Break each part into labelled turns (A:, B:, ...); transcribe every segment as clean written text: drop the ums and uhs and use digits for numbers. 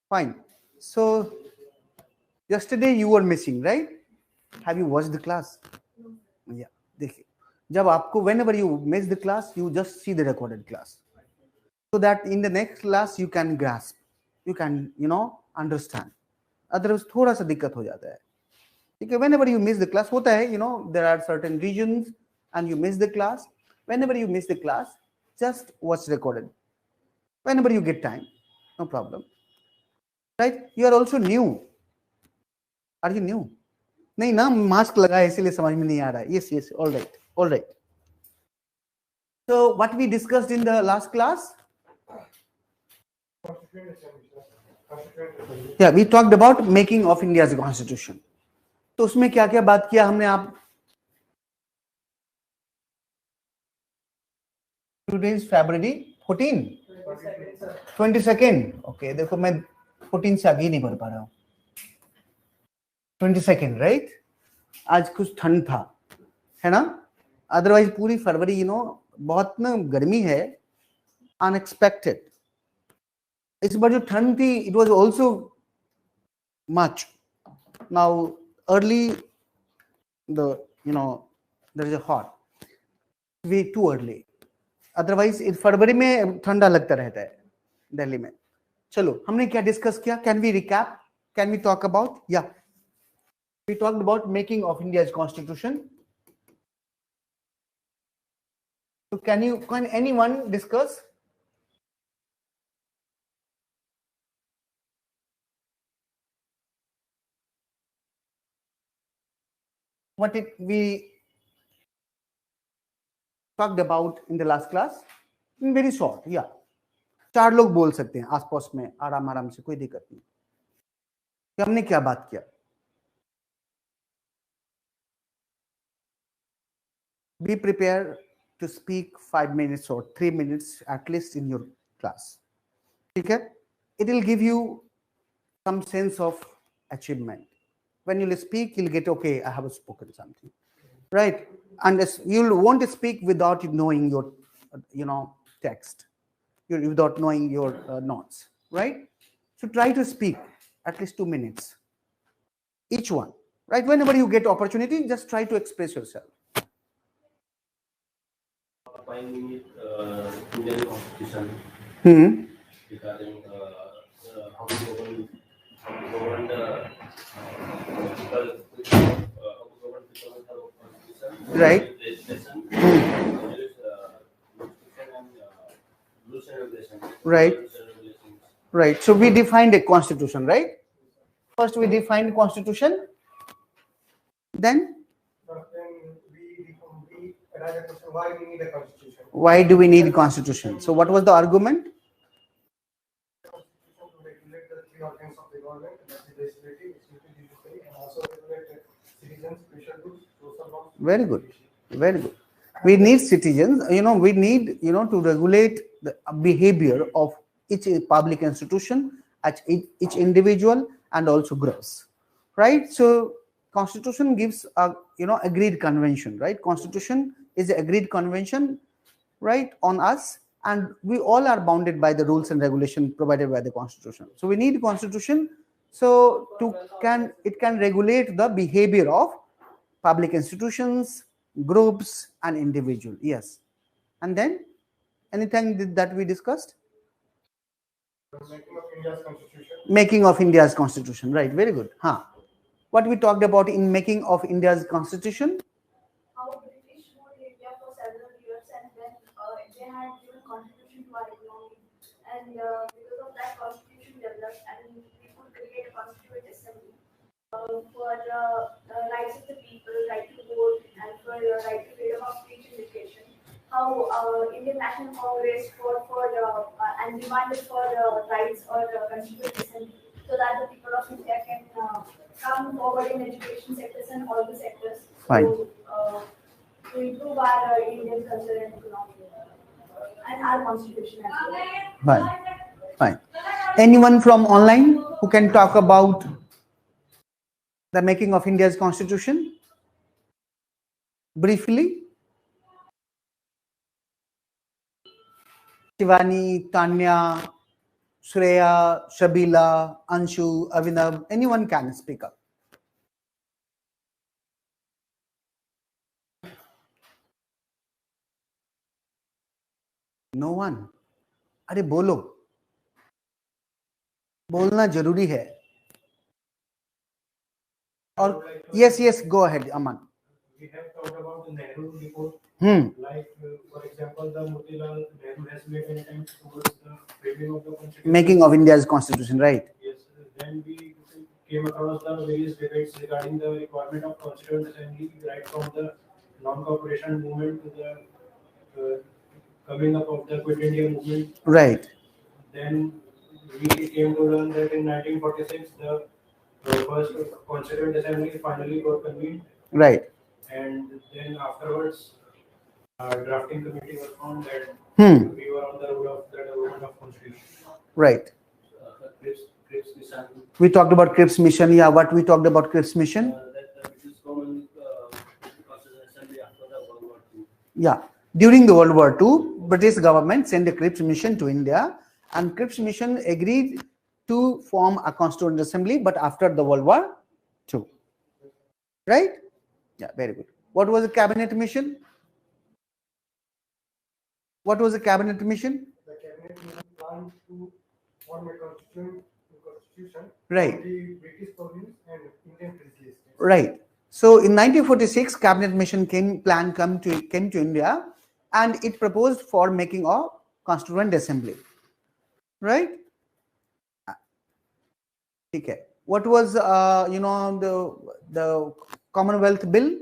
A: Fine. So yesterday you were missing, right? Have you watched the class? Yeah. देखिए, जब आपको whenever you miss the class, you just see the recorded class, so that in the next class you can grasp, you can understand. Otherwise थोड़ा सा दिक्कत हो जाता है. ठीक है? Whenever you miss the class, होता है, there are certain regions and you miss the class. Whenever you miss the class, just watch recorded. Whenever you get time, no problem. Right? You are also new. Are you new? नहीं ना, mask लगा है इसीलिए समझ में नहीं आ रहा है. Yes, all right. So what we discussed in the last class? Yeah, we talked about making of India's constitution. तो उसमें क्या क्या बात किया हमने? आप today is February 14, 22nd. Okay, देखो मैं 14 से आगे ही नहीं बढ़ पा रहा हूँ. 22nd, right? आज कुछ ठंड था, है ना? अदरवाइज पूरी फरवरी बहुत ना गर्मी है, अनएक्सपेक्टेड. इस बार जो ठंड थी, it was also much. Now early there is a hot, way too early. Otherwise इस फरवरी में ठंडा लगता रहता है दिल्ली में. चलो, हमने क्या डिस्कस किया? Can we recap? Can we talk about? या we talked about making of India's constitution. So can anyone discuss? What did we talked about in the last class? In very short, yeah. 4 लोग बोल सकते हैं आसपास में आराम से, कोई दिक्कत नहीं. कि हमने क्या बात किया? Be prepared to speak 5 minutes or 3 minutes at least in your class. Okay? It will give you some sense of achievement. When you speak, you'll get, okay, I have spoken something, right? And you won't speak without knowing your, text, without knowing your notes, right? So try to speak at least 2 minutes, each one, right? Whenever you get opportunity, just try to express yourself.
B: Indian Constitution regarding how to govern people constitution,
A: right?
B: Legislation, rules and regulations,
A: Right. So we defined a constitution, right? First we defined constitution, then
C: we arise a question, why we need a constitution?
A: Why do we need constitution? So what was the argument?
C: Constitution to regulate the 3 organs of the government, that is legislative, executive, judiciary, and also regulate citizens, special goods, social norms.
A: Very good. We need citizens, we need, to regulate the behavior of each public institution, at each individual and also groups, right? So constitution gives a, agreed convention, right? Constitution is an agreed convention, right, on us, and we all are bounded by the rules and regulation provided by the constitution. So we need constitution, so it can regulate the behavior of public institutions, groups, and individual. Yes. And then anything that we discussed?
C: Making of India's constitution.
A: Making of India's constitution, right? Very good. What we talked about in making of India's constitution?
D: How British ruled India for several years, and then they had given constitution to our economy, and because of that, constitution developed, and we could create a constituent assembly for the rights of the people, right to vote, and for right to freedom of speech and education. How Indian National Congress fought for and demanded for rights or constituent assembly, so that the people of India can come forward in education sectors and all the sectors.
A: Fine.
D: To improve our Indian culture and economy and our constitution as well.
A: Fine. Anyone from online who can talk about the making of India's constitution briefly? Shivani, Tanya, Shreya, Shabila, Anshu, Avinav, anyone can speak up. No one. अरे बोलो, बोलना जरूरी है. और yes, go ahead, Aman.
C: We have talked about the Nehru report. Like, for example, the Motilal Nehru has made an attempt towards the framing of the constitution.
A: Making of India's constitution, right?
C: Yes. Then we came across the various debates regarding the requirement of constituent assembly, right from the non-cooperation movement to the coming up of the Quit India movement.
A: Right.
C: Then we came to learn that in 1946 the first constituent assembly finally got convened.
A: Right.
C: And then afterwards, our drafting committee was formed and we were on the road of the development of constitution.
A: Right.
B: Cripps mission.
A: We talked about Cripps mission. Yeah, what we talked about Cripps mission?
B: That British common constitutional assembly after the World War II.
A: Yeah, during the World War II, British government sent a Cripps mission to India, and Cripps mission agreed to form a constituent assembly, but after the World War II. Right? Yeah, very good. What was the cabinet mission? What was the cabinet mission?
C: The cabinet mission planned to form a constitution
A: Right.
C: of the British province and Indian territories.
A: Right. So in 1946, cabinet mission came to India, and it proposed for making a constituent assembly. Right? Okay. What was the Commonwealth Bill?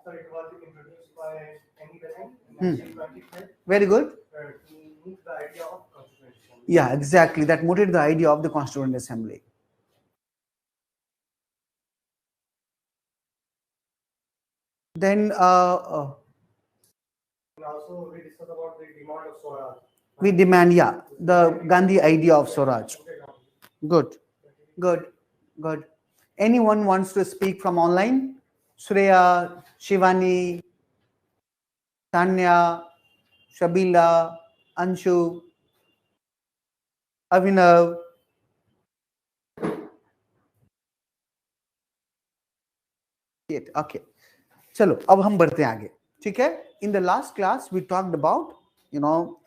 C: So it was introduced by Enquiry in 1925
A: Very good.
C: to move the idea of constitution.
A: Yeah, exactly. That mooted the idea of the constituent assembly. Then
C: And also we discussed about the demand of Swaraj.
A: we demand, yeah, the Gandhi idea of Swaraj. Good, good, good. Anyone wants to speak from online? Shreya, Shivani, Tanya, Shabila, Anshu, Avinav. Okay. चलो अब हम बढ़ते हैं आगे. ठीक है? In the last class we talked about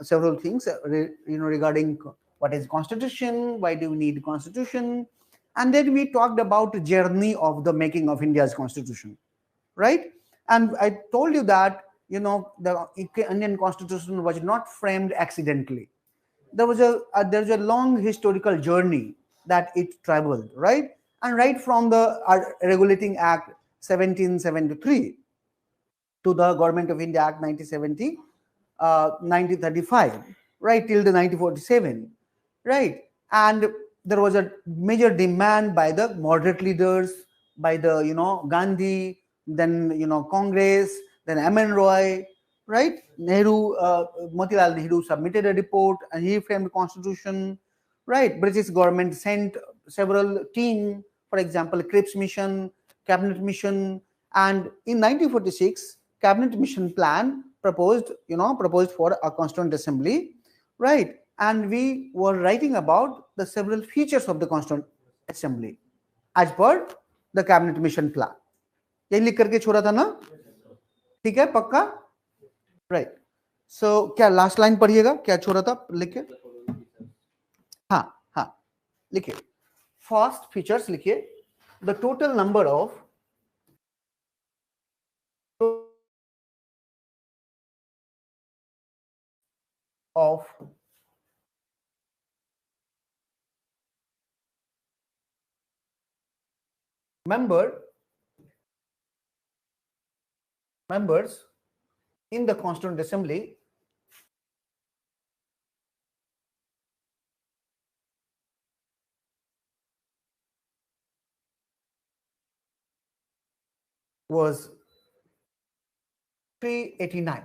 A: several things regarding what is constitution, why do we need constitution, and then we talked about the journey of the making of India's constitution, right? And I told you that the Indian constitution was not framed accidentally. There's a long historical journey that it traveled, right? And right from the Regulating Act 1773 to the Government of India Act 1935, right, till the 1947, right? And there was a major demand by the moderate leaders, by the Gandhi, then Congress, then M.N. Roy, right? Motilal Nehru submitted a report and he framed the constitution, right? British government sent several teams, for example, Cripps mission, cabinet mission, and in 1946, cabinet mission plan proposed for a constituent assembly, right? And we were writing about the several features of the constituent assembly as per the cabinet mission plan. यही लिख करके छोड़ा था ना? ठीक है, पक्का? Right. So क्या लास्ट लाइन पढ़िएगा? क्या छोड़ा था लिखे? हाँ लिखिए. First features लिखिए. The total number of members in the Constituent Assembly was 389.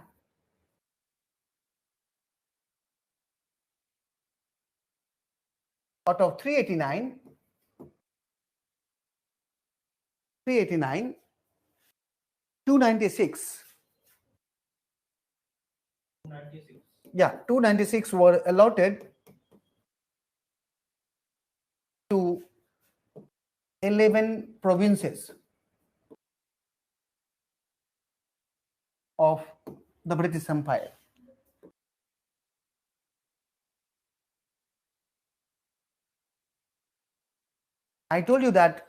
A: Out of 389, 296. Yeah, 296 were allotted 11 provinces of the British Empire. I told you that,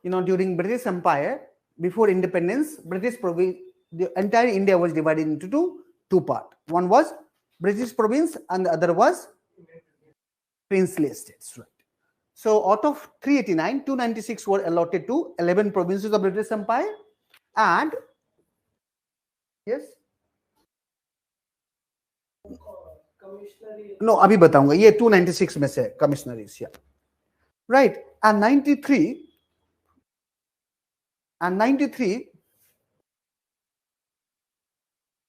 A: during British Empire, before independence, the entire India was divided into two parts. One was British province and the other was princely estates. Right. So out of 389, 296 were allotted to 11 provinces of British Empire, and yes. No, अभी बताऊंगा ये 296 में से commissionaries, yeah. Right, and 93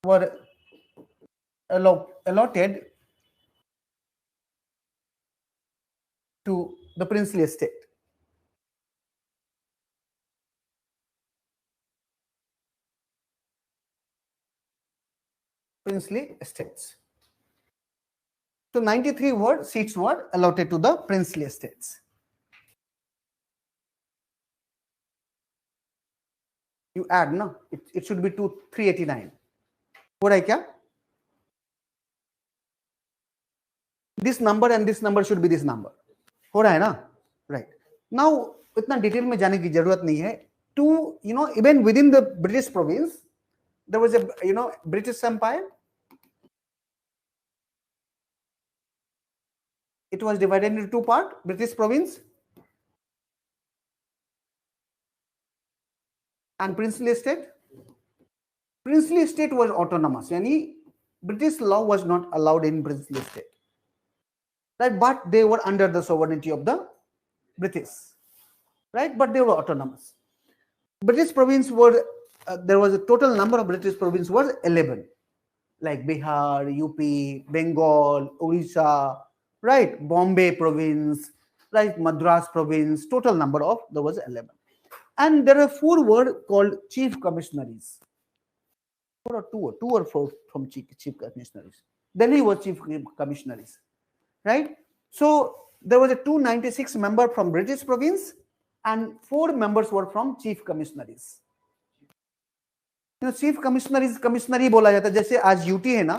A: were allotted to the princely estate. Princely estates. So 93 seats were allotted to the princely estates. You add, no? It should be 389. हो रहा है क्या? This number and this number should be this number. हो रहा है ना? Right. Now इतना detail में जाने की जरूरत नहीं है. To, even within the British province, there was a, British Empire. It was divided into two parts, British province and princely estate. Princely estate was autonomous, yani British law was not allowed in princely estate. Right, but they were under the sovereignty of the British. Right, but they were autonomous. British province were, there was a total number of British province was 11, like Bihar, UP, Bengal, Orissa, right, Bombay province, right, Madras province, total number of, there was 11. And there are 4 were called chief commissionaries. 4 or 2 or 4 from chief commissionaries. Delhi was chief commissionaries, right? So there was a 296 member from British province and 4 members were from chief commissionaries. Chief commissionaries commissionary बोला जाता है, जैसे आज UT है ना,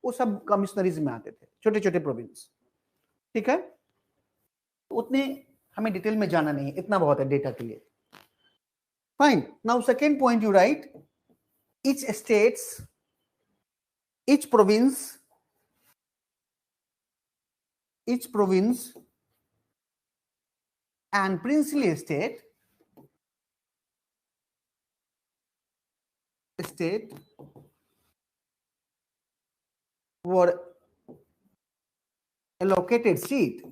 A: वो सब कमिश्नरीज में आते थे, छोटे छोटे प्रोविंस. ठीक है, उतने हमें डिटेल में जाना नहीं है, इतना बहुत है डेटा के लिए. Fine. Now second point you right, each states, each province and princely estate were allocated seat.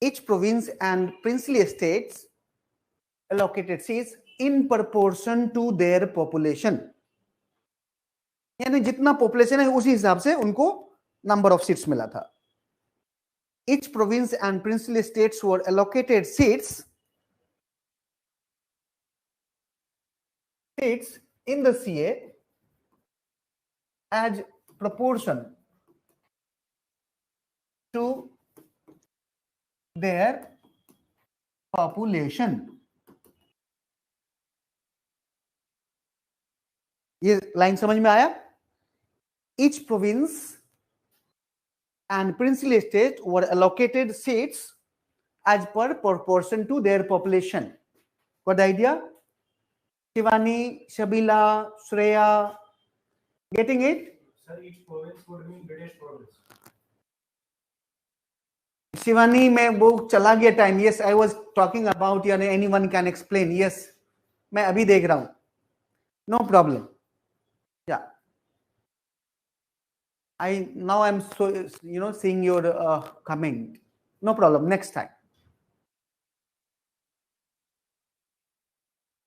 A: Each province and princely estates allocated seats in proportion to their population. यानी जितना पॉपुलेशन है उसी हिसाब से उनको नंबर ऑफ सीट्स मिला था. Each province and princely states were allocated seats in the CA as proportion to their population. ये लाइन समझ में आया? Each province and princely state were allocated seats as per proportion to their population. Got the idea? Shivani, Shabila, Shreya, getting it?
C: Sir, each province would mean British province.
A: Shivani, मैं वो चला गया time. Yes, I was talking about, anyone can explain. Yes, मैं अभी देख रहा हूँ. No problem. Yeah. Now I'm so, seeing your comment. No problem. Next time.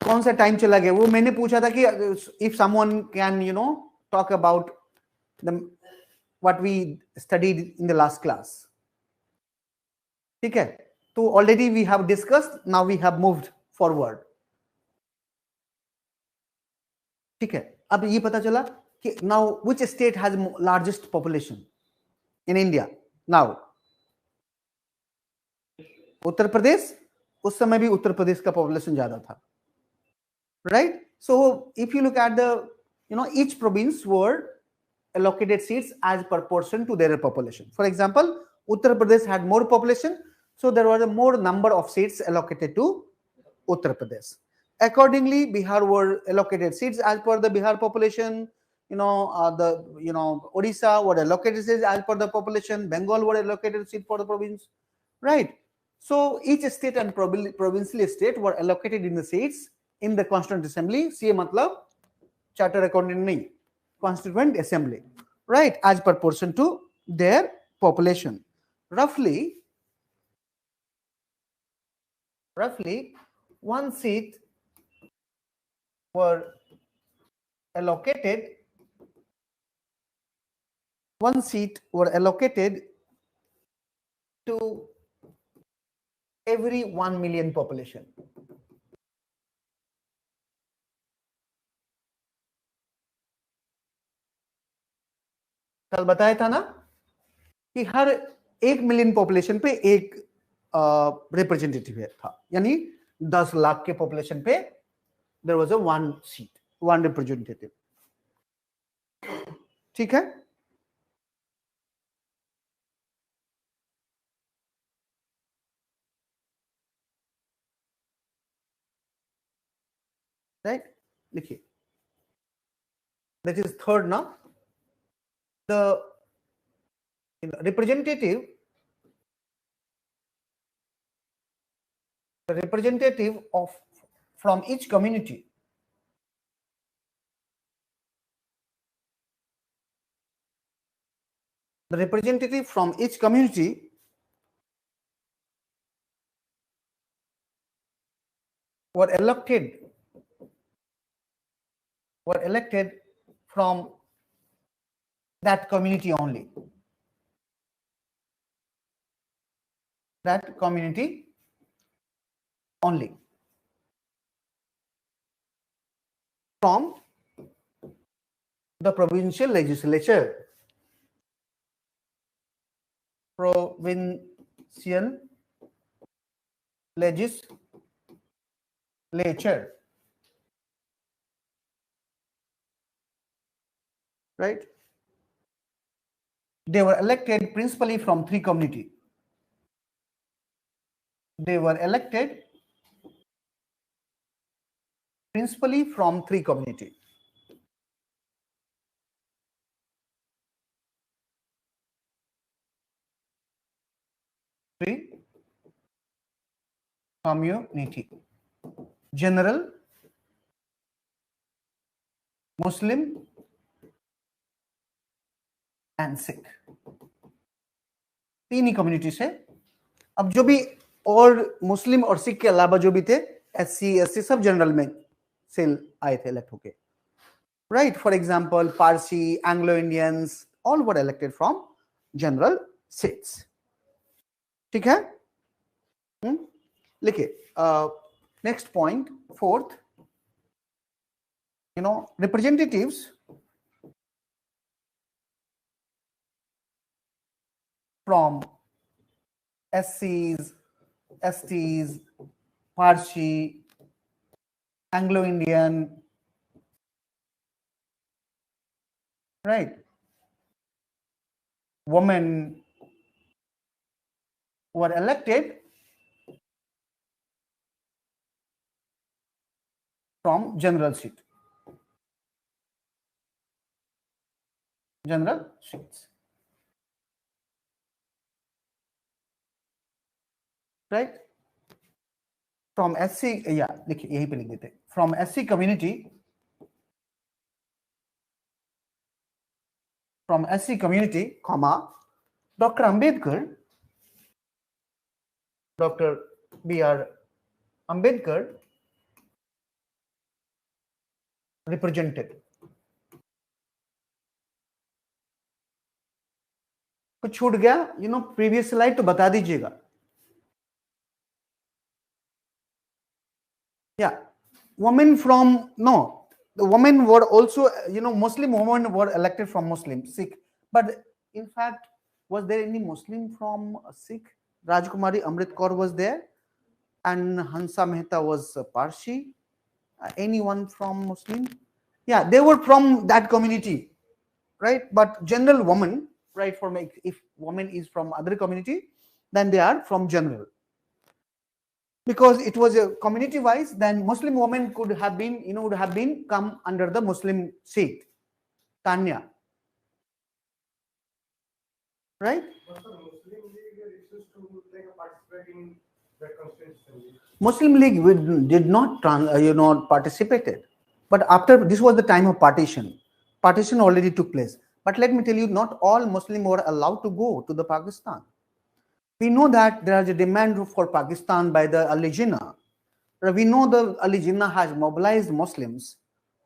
A: कौन सा टाइम चला गया? वो मैंने पूछा था कि if someone can, talk about what we studied in the last class. ठीक है? तो already we have discussed. Now we have moved forward. ठीक है, अब ये पता चला कि now which state has largest population in India now? Uttar Pradesh, उस समय भी उत्तर प्रदेश का पॉपुलेशन ज्यादा था, right? So if you look at the, each province were allocated seats as proportion to their population. For example, Uttar Pradesh had more population, so there was a more number of seats allocated to Uttar Pradesh. Accordingly, Bihar were allocated seats as per the Bihar population. Odisha were allocated seats as per the population. Bengal were allocated seats for the province, right? So each state and provincial state were allocated in the seats in the Constituent Assembly. CA matlab charter accountant nahi, Constituent Assembly, right? As proportion to their population. Roughly, one seat were allocated. One seat were allocated to every 1 million population. कल बताया था ना कि हर 1 million population पे एक representative था, यानी 10 लाख के पॉपुलेशन पे देयर वाज अ 1 सीट, 1 रिप्रेजेंटेटिव. ठीक है, राइट? देखिए, दैट इज थर्ड ना. The representative of from each community were elected from that community only. That community only. From the provincial legislature. Provincial legislature. Right? They were elected principally from 3 communities. They were elected principally from 3 communities. Three community: general, Muslim and Sikh. 3 he community से. अब जो भी और मुस्लिम और सिख के अलावा जो भी थे, SC, SC सब जनरल में से आए थे इलेक्ट होके, right? For example Parsi, Anglo Indians, all were elected from general seats. ठीक है, लिखिए. Next point, fourth, representatives from SCs, STs, Parsi, Anglo-Indian, right? Women were elected from general seat. General seats. Right? From SC, yeah, देखिए यहीं पे लिख देते. From SC community, comma, Dr. Ambedkar, Dr. B.R. Ambedkar represented. कुछ छूट गया, previous slide तो बता दीजिएगा. Yeah, women from, no, the women were also, Muslim women were elected from Muslim, Sikh. But in fact, was there any Muslim from Sikh? Rajkumari Amrit Kaur was there, and Hansa Mehta was Parsi. Anyone from Muslim? Yeah, they were from that community, right? But general woman, right? If woman is from other community, then they are from general. Because it was a community wise, then Muslim women could have been, would have been come under the Muslim seat, Tanya, right?
C: But the Muslim League refused to participate in that constituency.
A: Muslim League did not participated, but after this was the time of partition. Partition already took place. But let me tell you, not all Muslims were allowed to go to the Pakistan. We know that there is a demand for Pakistan by the Ali Jinnah. We know the Ali Jinnah has mobilized Muslims,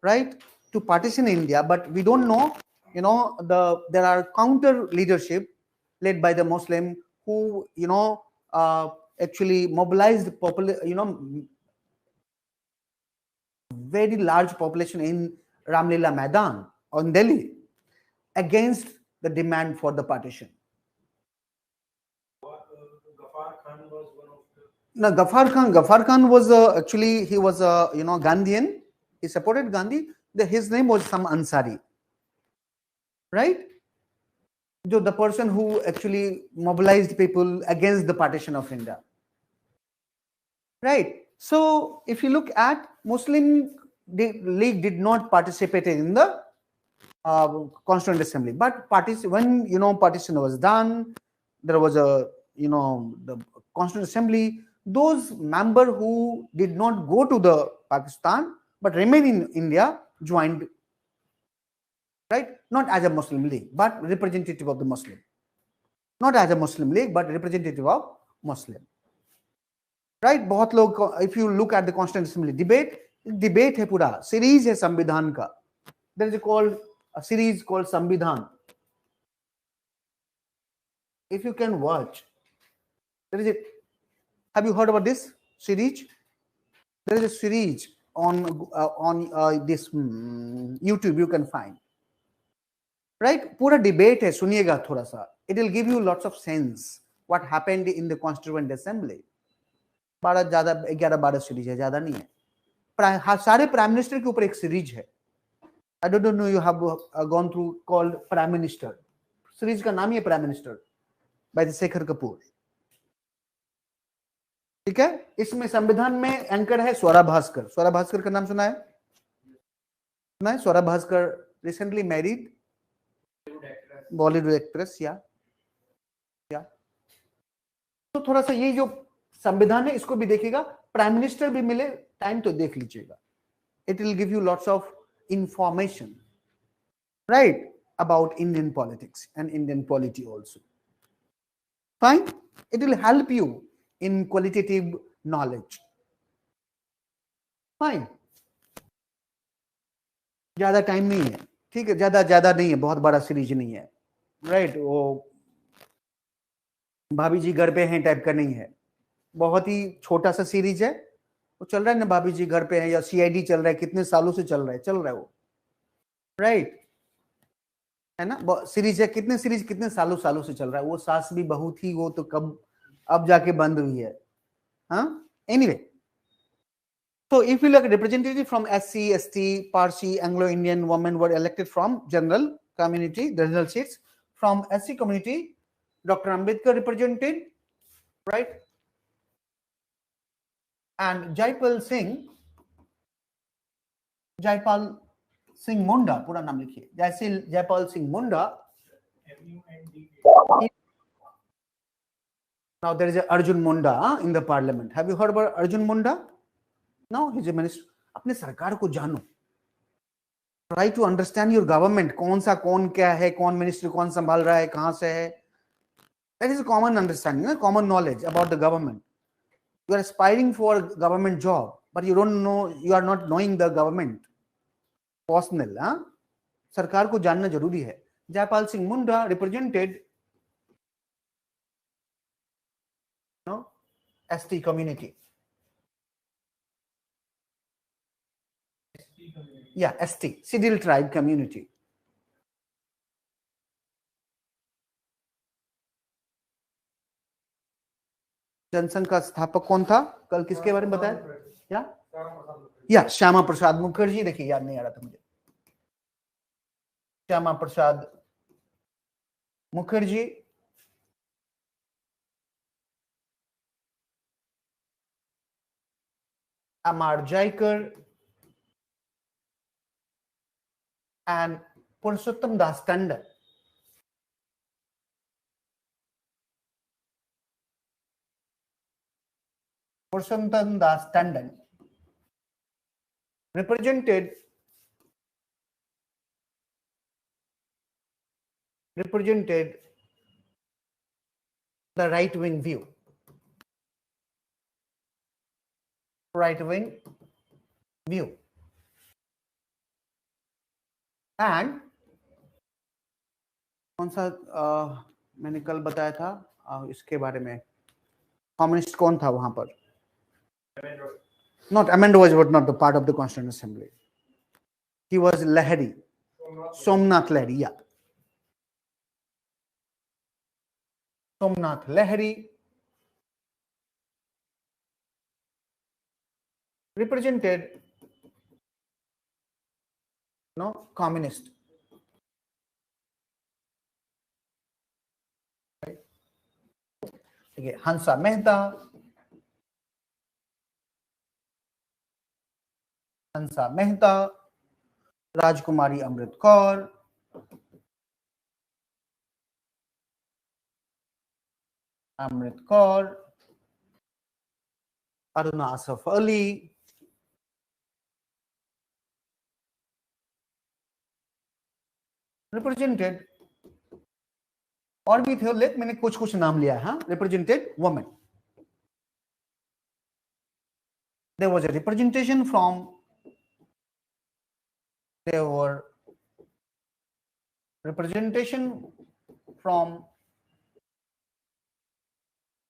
A: right, to partition India, but we don't know, there are counter leadership led by the Muslim who, actually mobilized very large population in Ramlila Maidan on Delhi against the demand for the partition.
C: Ghaffar Khan was one of the.
A: No, Ghaffar Khan was actually, he was Gandhian. He supported Gandhi. His name was some Ansari, right? The person who actually mobilized people against the partition of India, right? So if you look at Muslim League did not participate in the Constituent Assembly, but when partition was done, there was a the Constituent Assembly. Those members who did not go to the Pakistan but remain in India joined, right? Not as a Muslim League, but representative of the Muslim. Not as a Muslim League, but representative of Muslim. Right? बहुत लोग, if you look at the Constituent Assembly debate है पूरा, series है संविधान का. There is a series called Samvidhan. If you can watch, there is have you heard about this series? There is a series on this YouTube you can find. Right? पूरा debate है, सुनिएगा थोड़ा सा. It will give you lots of sense what happened in the Constituent Assembly. 11-12 series है, ज्यादा नहीं है. सारे प्राइम मिनिस्टर के ऊपर एक सीरीज है. I don't know you have gone through called Prime Minister. Series का नाम ही है prime minister by Shekhar Kapoor. ठीक है. इसमें संविधान में एंकर है स्वरा भास्कर. स्वरा भास्कर का नाम सुना है? Swara Bhaskar recently married Bollywood actress. या तो थोड़ा सा ये जो संविधान है इसको भी देखिएगा. प्राइम मिनिस्टर भी मिले टाइम तो देख लीजिएगा. It will give you lots of information, right, about Indian politics and Indian polity also. Fine. It will help you in qualitative knowledge. Fine. ज्यादा टाइम नहीं है. ठीक है. ज्यादा नहीं है. बहुत बड़ा सीरीज नहीं है. राइट. वो भाभी जी घर पे हैं टाइप का नहीं है. बहुत ही छोटा सा सीरीज है. वो चल रहा है ना, भाभी जी घर पे हैं या सीआईडी चल रहा है. कितने सालों से चल रहा है वो. राइट है ना. सीरीज है. कितने सालों से चल रहा है वो. सास भी बहू थी वो तो कब अब जाके बंद हुई है. हाँ. Anyway, so if you look at representative from SC, ST, Parsi, Anglo-Indian women were elected from general community, the general seats. From SC community, Dr. Ambedkar represented, right? And Jaipal Singh Munda, पूरा नाम लिखिए. Jaipal Singh Munda. Now there is a Arjun Munda in the parliament. Have you heard about Arjun Munda? No, he's a minister. अपने सरकार को जानो. Try to understand your government. कौन क्या है, कौन minister कौन संभाल रहा है, कहाँ से है. That is a common understanding, common knowledge about the government. You are aspiring for a government job, but you don't know, you are not knowing the government. Personal, हाँ? सरकार को जानना जरूरी है. Jaipal Singh Munda represented ST community. Yeah, ST, Sidil tribe community. Jansangh का स्थापक कौन था? कल किसके बारे में बताया? या श्यामा प्रसाद मुखर्जी। देखिए याद नहीं आ रहा था मुझे। Shyama Prasad Mukherjee. Amar Jayakar and Purushottam Das Tandon. Purushottam Das Tandon represented the right wing view. Right wing view. And कौन सा मैंने कल बताया था इसके बारे में, कम्युनिस्ट कौन था वहां पर? Not Amendo was not the part of the Constituent Assembly. He was Lahiri, Somnath Lahiri. Yeah, Somnath Lahiri represented communist. Right? Okay. Hansa Mehta, Rajkumari Amrit Kaur, Aruna Asaf Ali, represented, और भी थे, लेकिन मैंने कुछ नाम लिया है, represented women. There was a representation from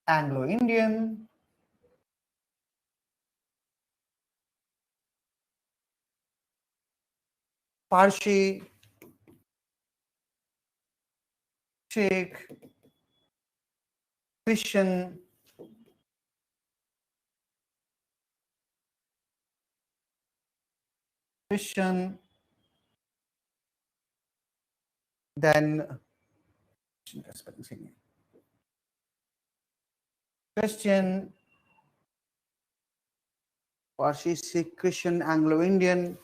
A: Anglo-Indian, Parsi, Sikh, Christian, then Christian, Parsi, Sikh, Christian, Anglo-Indian,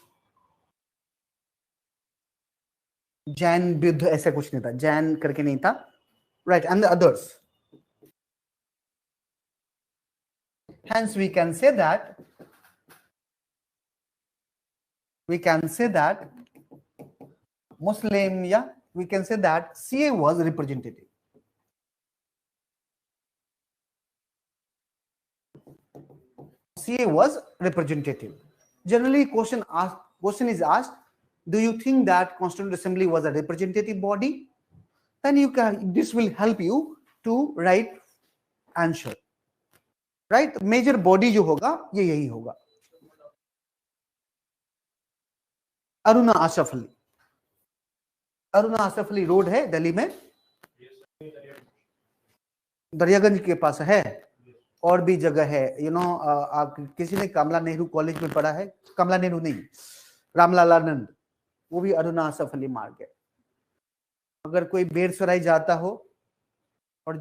A: Jain, Buddha, ऐसा कुछ नहीं था, Jain करके नहीं था, right? And the others. Hence, we can say that Muslim, yeah, we can say that CA was representative. CA was representative. Generally, question is asked, do you think that Constituent Assembly was a representative body? Then this will help you to write answer. Right? Major body जो होगा ये यही होगा. Aruna Asaf Ali road है दिल्ली में, दरियागंज के पास है, और भी जगह है. आप किसी ने कमला नेहरू कॉलेज में पढ़ा है? कमला नेहरू नहीं, रामलालानंद, वो भी अरुणा आसफ अली मार्ग है. अगर कोई बेरसराय जाता हो और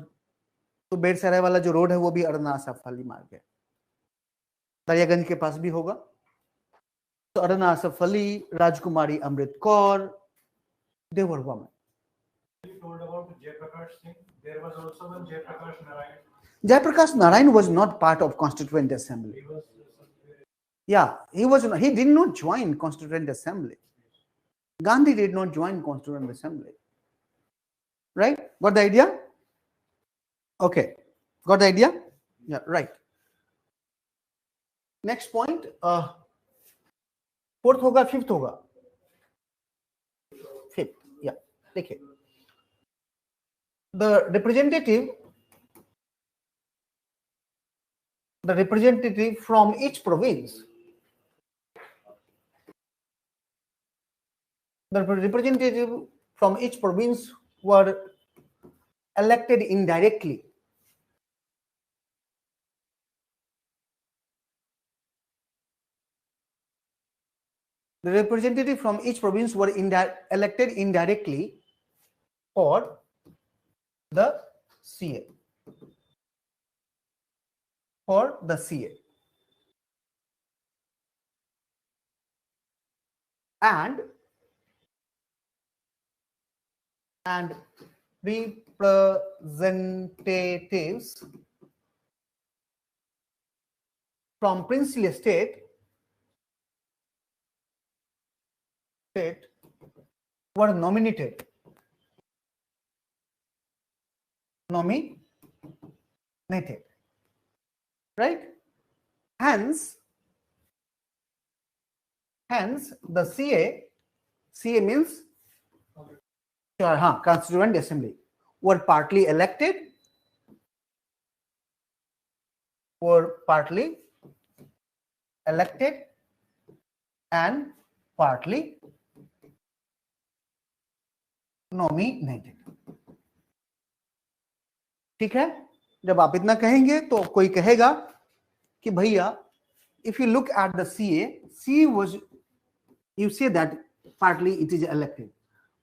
A: तो बेरसराय वाला जो रोड है वो भी अरुणा आसफ अली मार्ग है. दरियागंज के पास भी होगा. तो अरुणा आसफ अली, राजकुमारी Amrit Kaur, they were women.
C: You told about Jayaprakash Singh. There was also one Jayaprakash Narayan.
A: Jayaprakash Narayan was not part of Constituent Assembly. Yeah, he did not join Constituent Assembly. Gandhi did not join Constituent Assembly. Right? Got the idea? Okay. Got the idea? Yeah, right. Next point. Fourth होगा, fifth होगा? Fifth. Yeah. देखिए. The representative from each province, were elected indirectly The representative from each province were elected indirectly for the CA. For the CA. And representatives from princely state were nominated. Right? Hence the CA means Constituent Assembly, were partly elected and partly nominated. ठीक है, जब आप इतना कहेंगे तो कोई कहेगा कि भैया, if you look at the CA was, you say that partly it is elected,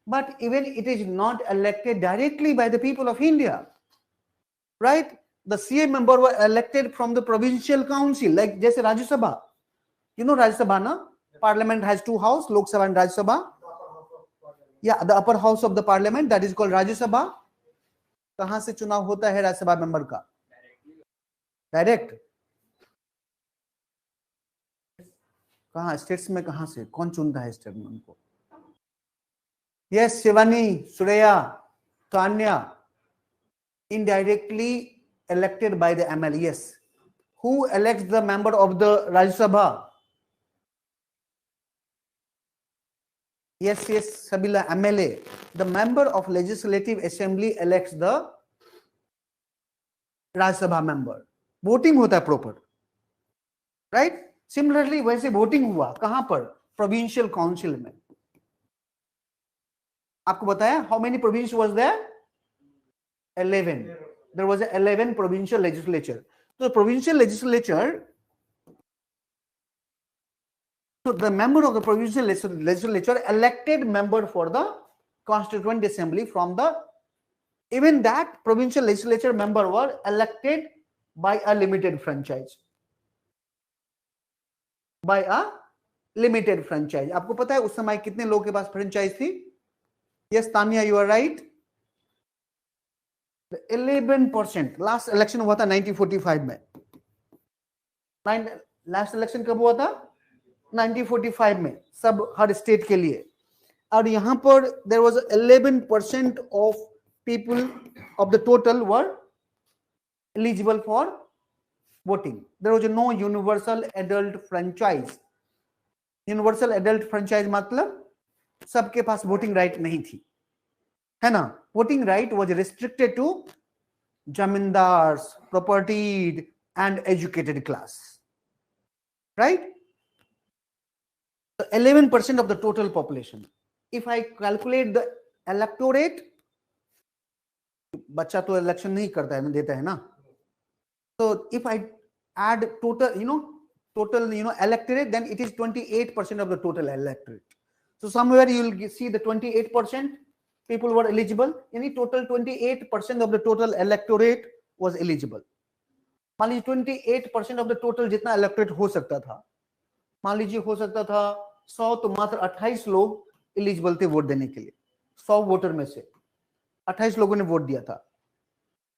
A: but even it is not elected directly by the people of India, right? The CA member were elected from the provincial council, like जैसे राज्य सभा, you know राज्य सभा ना, parliament has two houses, Lok Sabha and Rajya Sabha. Yeah, the upper house of the parliament, that is called Rajya Sabha. कहां से चुनाव होता है राज्यसभा मेंबर का? डायरेक्ट. कहां स्टेट्स में, कहां से कौन चुनता है स्टेट में उनको? Yes, Shivani, Suraiya, Tanya, indirectly elected by the MLA. Yes. Who elects the member of the Rajya Sabha? Yes, Sabila, MLA. The member of Legislative Assembly elects the Rajya Sabha member. Voting होता है proper, right? Similarly, वैसे voting हुआ कहां पर? Provincial Council में. आपको बताया how many provinces was there? 11. There was 11 provincial legislature. So the provincial legislature, so the member of the provincial legislature elected member for the Constituent Assembly from the, even that provincial legislature member were elected by a limited franchise. By a limited franchise. आपको पता है उस समय कितने लोगों के पास franchise थी? Yes, Tanya, you are right. 11%. Last election हुआ था 1945 में. Last election कब हुआ था? 1945 में, सब हर स्टेट के लिए. और यहाँ पर there was 11% of people of the total were eligible for voting. There was no universal adult franchise. Universal adult franchise मतलब सबके पास voting right नहीं थी, है ना? Voting right was restricted to zamindars, propertied and educated class, right? So 11% of the total population. If I calculate the electorate, बच्चा तो election नहीं करता है ना, देता है ना. So if I add total, electorate, then it is 28% of the total electorate. So somewhere you will see the 28% people were eligible. Any total 28% of the total electorate was eligible. मान लीजिए 28% of the total जितना electorate हो सकता था, मान लीजिए हो सकता था 100, तो मात्र 28 लोग एलिजिबल थे वोट देने के लिए. 100 वोटर में से 28 लोगों ने वोट दिया था.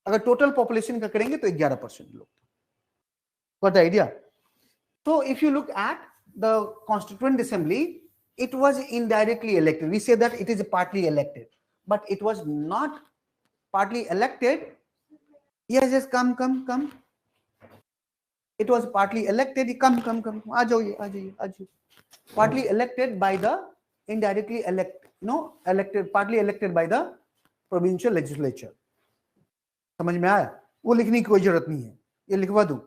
A: अगर टोटल पॉपुलेशन का करेंगे तो 11% लोग. Got the idea? So if you look at the Constituent Assembly, it was indirectly elected. We say that it is partly elected, but it was not partly elected. Yes, come. It was partly elected. Come. आ जाइए. Partly elected by the indirectly partly elected by the provincial legislature. समझ में आया? वो लिखने की कोई जरूरत नहीं है, ये लिखवा दूं.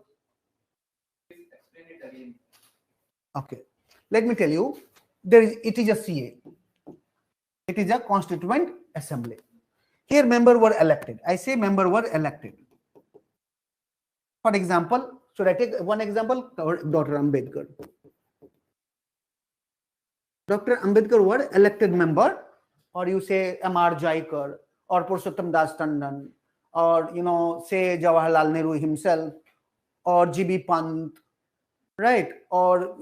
A: Okay, let me tell you. It is a CA. It is a Constituent Assembly. Here members were elected. I say members were elected. For example, should I take one example? Dr. Ambedkar. Dr. Ambedkar were elected member, or you say M.R. Jaikar or Purushottam Das Tandon, or say Jawaharlal Nehru himself, or G.B. Pant, right? Or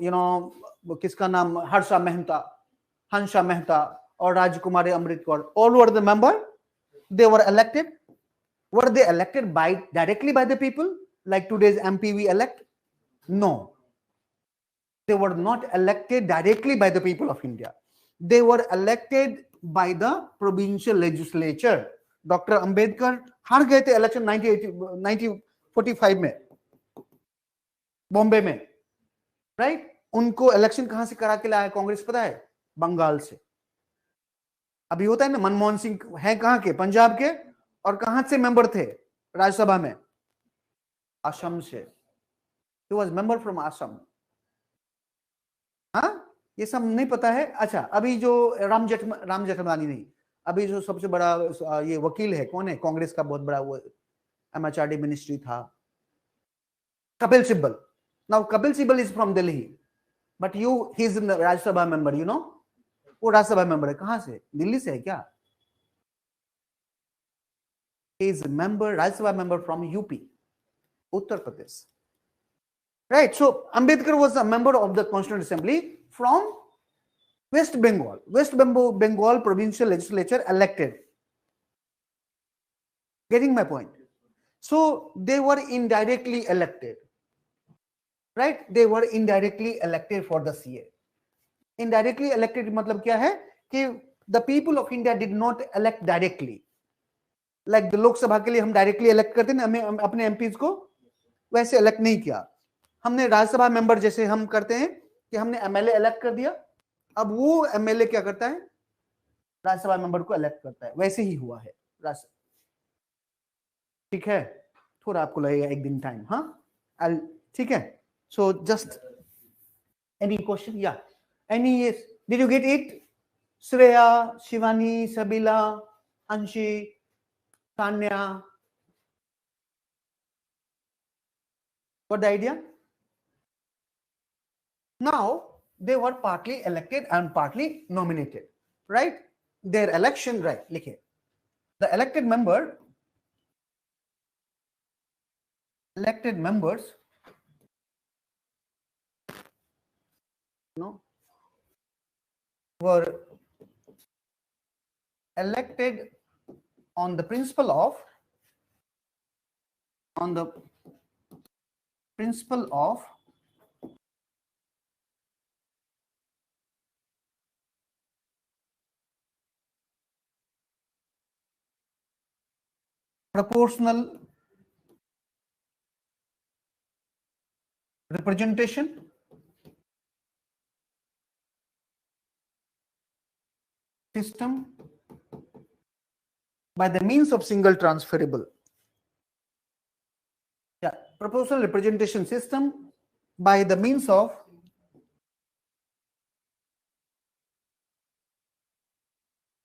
A: kiska naam Hansha Mehta, or Rajkumari Amritkar, all were the member. They were elected. Were they elected directly by the people, like today's MP we elect? No. They were not elected directly by the people of India. They were elected by the provincial legislature. Dr. Ambedkar हार गए थे election 1945 में बॉम्बे में, right? उनको election कहां से करा के लाया कांग्रेस पता है? बंगाल से. अभी होता है ना, मनमोहन सिंह है कहां के? पंजाब के. और कहां से मेंबर थे राज्यसभा में? असम से. He was member from Assam. हाँ, ये सब नहीं पता है. अच्छा, अभी जो राम जेठमलानी नहीं, अभी जो सबसे बड़ा ये वकील है, कौन है? कांग्रेस का बहुत बड़ा वो MHRD मिनिस्ट्री था, Kapil Sibal. Now Kapil Sibal is from Delhi, but he is Rajya Sabha member. वो राज्यसभा मेंबर है. कहां से? दिल्ली से है क्या? He is a member, Rajya member from UP, Uttar Pradesh. Right. So Ambedkar was a member of the Constituent Assembly from West Bengal. West Bengal provincial legislature elected. Getting my point? So they were indirectly elected. Right? They were indirectly elected for the CA. Indirectly elected मतलब क्या है कि the people of India did not elect directly. Like the Lok Sabha के लिए हम directly elect करते हैं ना अपने एमपीज को, वैसे इलेक्ट नहीं किया हमने. राज्यसभा मेंबर जैसे हम करते हैं कि हमने एमएलए इलेक्ट कर दिया, अब वो एमएलए क्या करता है? राज्यसभा मेंबर को इलेक्ट करता है. वैसे ही हुआ है राज्यसभा. ठीक है, थोड़ा आपको लगेगा एक दिन टाइम. हाँ, ठीक है. So just any question? या any? Did you get it? Shreya, Shivani, Sabila, Anshi, Tanya, got the idea? Now they were partly elected and partly nominated, right? Their election, right? Likhe. The elected members were elected on the principle of proportional representation system by the means of single transferable. Yeah, proportional representation system by the means of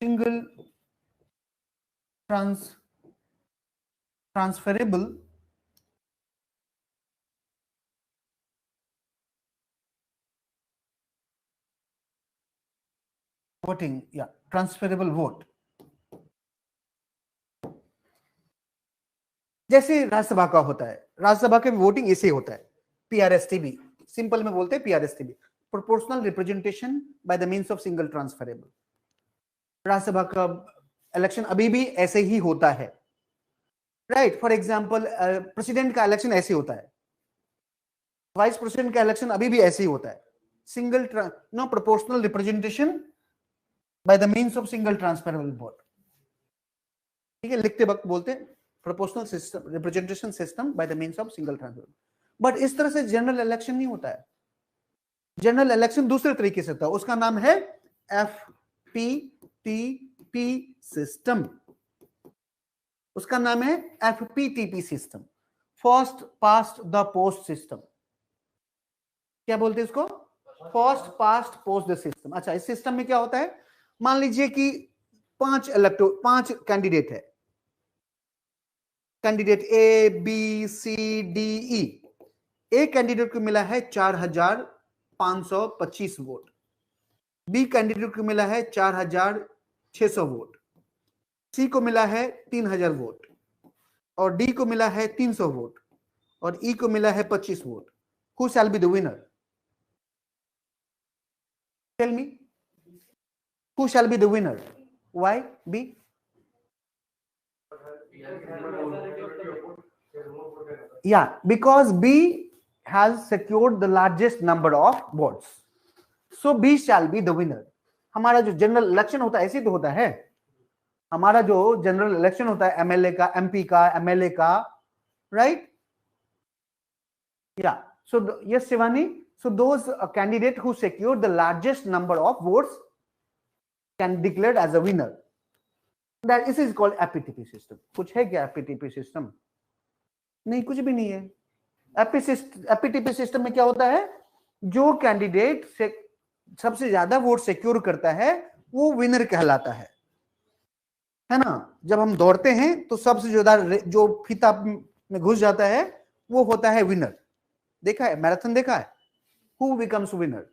A: single transferable voting. Yeah, transferable vote. जैसे राज्यसभा का होता है, राज्यसभा के voting ऐसे होता है. PRSTB simple में बोलते हैं, PRSTB proportional representation by the means of single transferable. Rajya Sabha का इलेक्शन अभी भी ऐसे ही होता है, राइट? फॉर एग्जांपल प्रेसिडेंट का इलेक्शन ऐसे होता है, वाइस प्रेसिडेंट का इलेक्शन अभी भी ऐसे ही होता है. Single proportional representation by the means of single transferable vote. ठीक है, लिखते वक्त बोलते हैं proportional system representation system by the means of single transferable. But इस तरह से जनरल इलेक्शन नहीं होता है. जनरल इलेक्शन दूसरे तरीके से होता है, उसका नाम है FPTP सिस्टम. उसका नाम है FPTP system, first past the post system. क्या बोलते हैं इसको? First past post the system. अच्छा, इस सिस्टम में क्या होता है? मान लीजिए कि 5 कैंडिडेट है, candidate A B C D E. एक कैंडिडेट को मिला है 4525 वोट. बी कैंडिडेट को मिला है 4600 वोट, सी को मिला है 3000 वोट, और डी को मिला है 300 वोट, और ई को मिला है 25 vote. Who shall be the winner? Tell me. Who shall be the winner? Why? B? Yeah, because B has secured the largest number of votes. So B shall be the winner. हमारा जो general election होता है ऐसे तो होता है. हमारा जो जनरल इलेक्शन होता है एमएलए का, एमपी का, एमएलए का, right? Yeah. So yes, Shivani. So those candidate who secured the largest number of votes can declared as a winner. That is called APTP system. कुछ है क्या APTP system? नहीं, कुछ भी नहीं है. APTP system में क्या होता है? जो कैंडिडेट से सबसे ज्यादा वोट सिक्योर करता है वो विनर कहलाता है ना. जब हम दौड़ते हैं तो सबसे ज्यादा जो फीता में घुस जाता है वो होता है विनर. देखा है, मैराथन देखा है. Who becomes winner?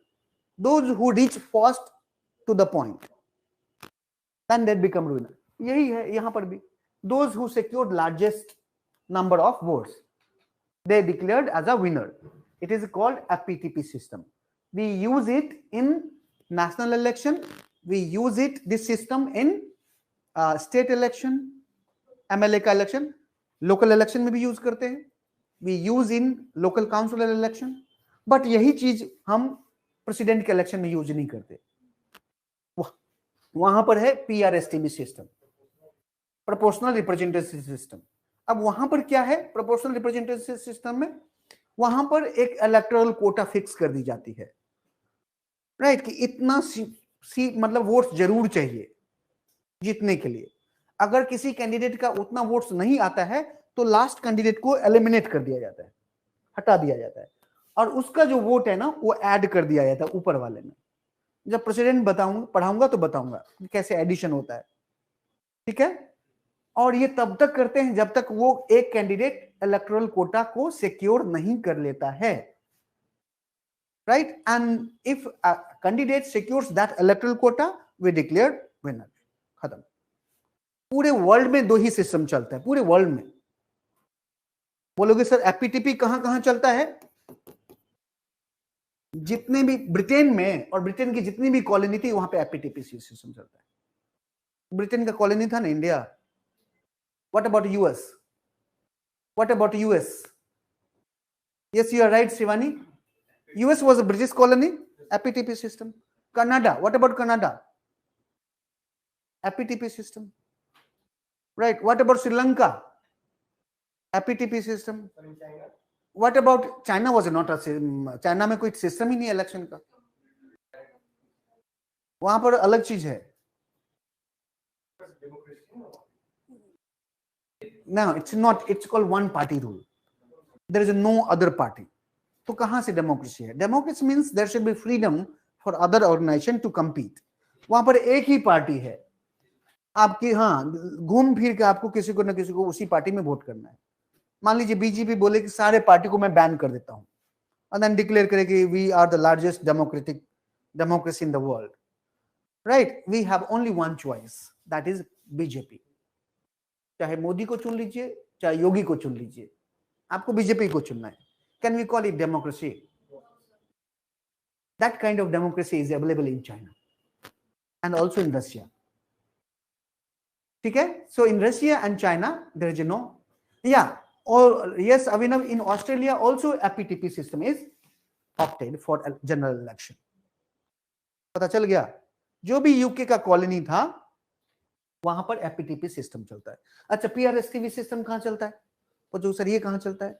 A: Those who reach first to the point, then they become winner. यही है यहां पर भी. Those who secured largest number of votes, they declared as a winner. It is called APTP system. We use it in national election. We use it, this system, in state election, MLA का election, local election में भी use करते हैं. We use in local council election. But यही चीज हम president के election में यूज नहीं करते. वहां पर है PRSTB system, proportional representative system. अब वहां पर क्या है प्रोपोर्शनल रिप्रेजेंटेटिव सिस्टम में? वहां पर एक इलेक्टोरल कोटा फिक्स कर दी जाती है, राइट? कि इतना सीट मतलब वोट्स जरूर चाहिए जीतने के लिए. अगर किसी कैंडिडेट का उतना वोट्स नहीं आता है तो लास्ट कैंडिडेट को एलिमिनेट कर दिया जाता है, हटा दिया जाता है, और उसका जो वोट है ना वो ऐड कर दिया जाता है ऊपर वाले में. जब प्रेसिडेंट पढ़ाऊंगा तो बताऊंगा कैसे एडिशन होता है, ठीक है? और ये तब तक करते हैं जब तक वो एक कैंडिडेट इलेक्टोरल कोटा को सिक्योर नहीं कर लेता है, right? And if candidate secures that electoral quota, we declare winner. खत्म. पूरे वर्ल्ड में दो ही सिस्टम चलता है, पूरे वर्ल्ड में. बोलोगे सर एपीटीपी कहां कहां चलता है? जितने भी ब्रिटेन में और ब्रिटेन की जितनी भी कॉलोनी थी वहां पे एपीटीपी सिस्टम चलता है. ब्रिटेन का कॉलोनी था ना India. What about US? What about US? Yes, you are right Shivani. US was a British colony, APTP system. Canada, what about Canada? APTP system, right? What about Sri Lanka? APTP system. What about China? Was not a China में कोई system ही नहीं है election का. वहां पर अलग चीज है. No, it's not. It's called one party rule. There is no other party. तो कहां से डेमोक्रेसी है? Democracy means there should be freedom for other organization to compete. वहां पर एक ही पार्टी है आपकी. हाँ, घूम फिर के आपको किसी को न किसी को उसी पार्टी में वोट करना है. मान लीजिए बीजेपी बोले कि सारे पार्टी को मैं बैन कर देता हूं और देन डिक्लेयर करे कि we are the largest democracy in the world, right? We have only one choice, that is BJP. चाहे मोदी को चुन लीजिए, चाहे योगी को चुन लीजिए, आपको बीजेपी को चुनना है. Can we call it democracy? That kind of democracy is available in China and also in Russia. ठीक है? So in Russia and China there is no. या or yes, Avinav, in Australia also APTP system is opted for general election. पता चल गया? जो भी UK का colony था वहां पर एपीटीपी सिस्टम चलता है. अच्छा, पीआरएसटीवी सिस्टम कहां चलता है? तो जो सर ये कहां चलता है?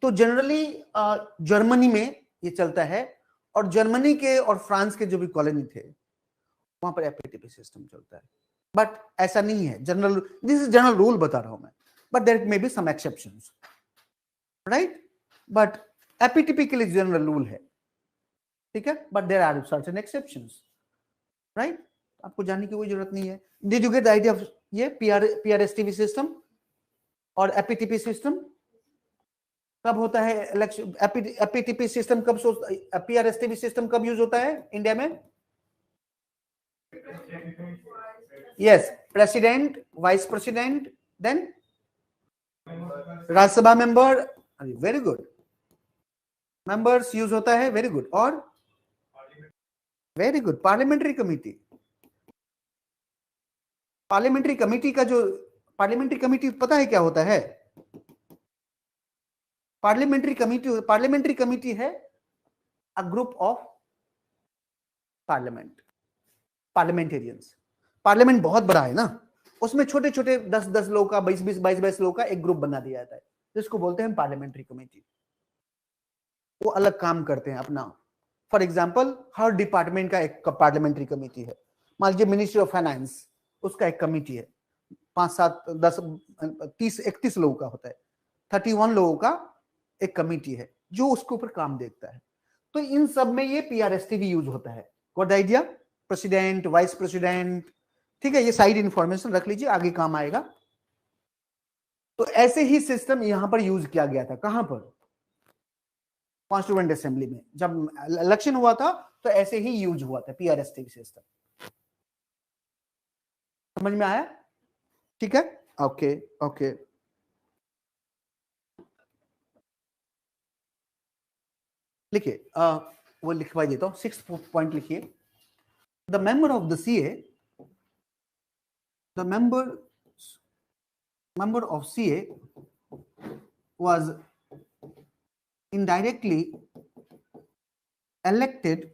A: तो जनरली जर्मनी में ये चलता है, और जर्मनी के और फ्रांस के जो भी कॉलोनी थे वहां पर एपीटीपी सिस्टम चलता है. बट ऐसा नहीं है general. This is general rule बता रहा हूं मैं. But there may be some exceptions, right? But APTP के लिए general rule है, ठीक है? But there are certain exceptions, right? आपको जानने की कोई जरूरत नहीं है. Did you get the idea of ये PRSTV system और APTP system? कब होता है इलेक्शन? APTP system कब, PRSTV system कब यूज होता है इंडिया में? Yes, president, vice president, then Rajya Sabha member. Very good. Members use होता है, very good. और very good. Parliamentary committee. Parliamentary committee का जो पार्लियामेंट्री कमेटी पता है क्या होता है? पार्लियामेंट्री कमेटी है a group of parliamentarians. Parliament बहुत बड़ा है ना, उसमें छोटे छोटे 10-10 लोग का, 20-22 लोग का एक ग्रुप बना दिया जाता है, जिसको बोलते हैं पार्लियामेंट्री कमेटी. वो अलग काम करते हैं अपना. फॉर एग्जाम्पल, हर डिपार्टमेंट का एक पार्लियामेंट्री कमेटी है. मान लीजिए मिनिस्ट्री ऑफ फाइनेंस, उसका एक कमेटी है, 5-7-10-30-31 लोगों का होता है, 31 लोगों का एक कमेटी है जो उसके ऊपर काम देखता है. तो इन सब में ये PRST भी यूज होता है. Got the idea? President, vice president, ठीक है, ये साइड इंफॉर्मेशन रख लीजिए, आगे काम आएगा. तो ऐसे ही सिस्टम यहां पर यूज किया गया था. कहां पर? कॉन्स्टिट्यूएंट असेंबली में. जब इलेक्शन हुआ था तो ऐसे ही यूज हुआ था PRST सिस्टम. समझ में आया? ठीक है, ओके ओके. लिखिए, वो लिखवा देता हूं. 6th पॉइंट लिखिए. The member of the CA, the member of CA was indirectly elected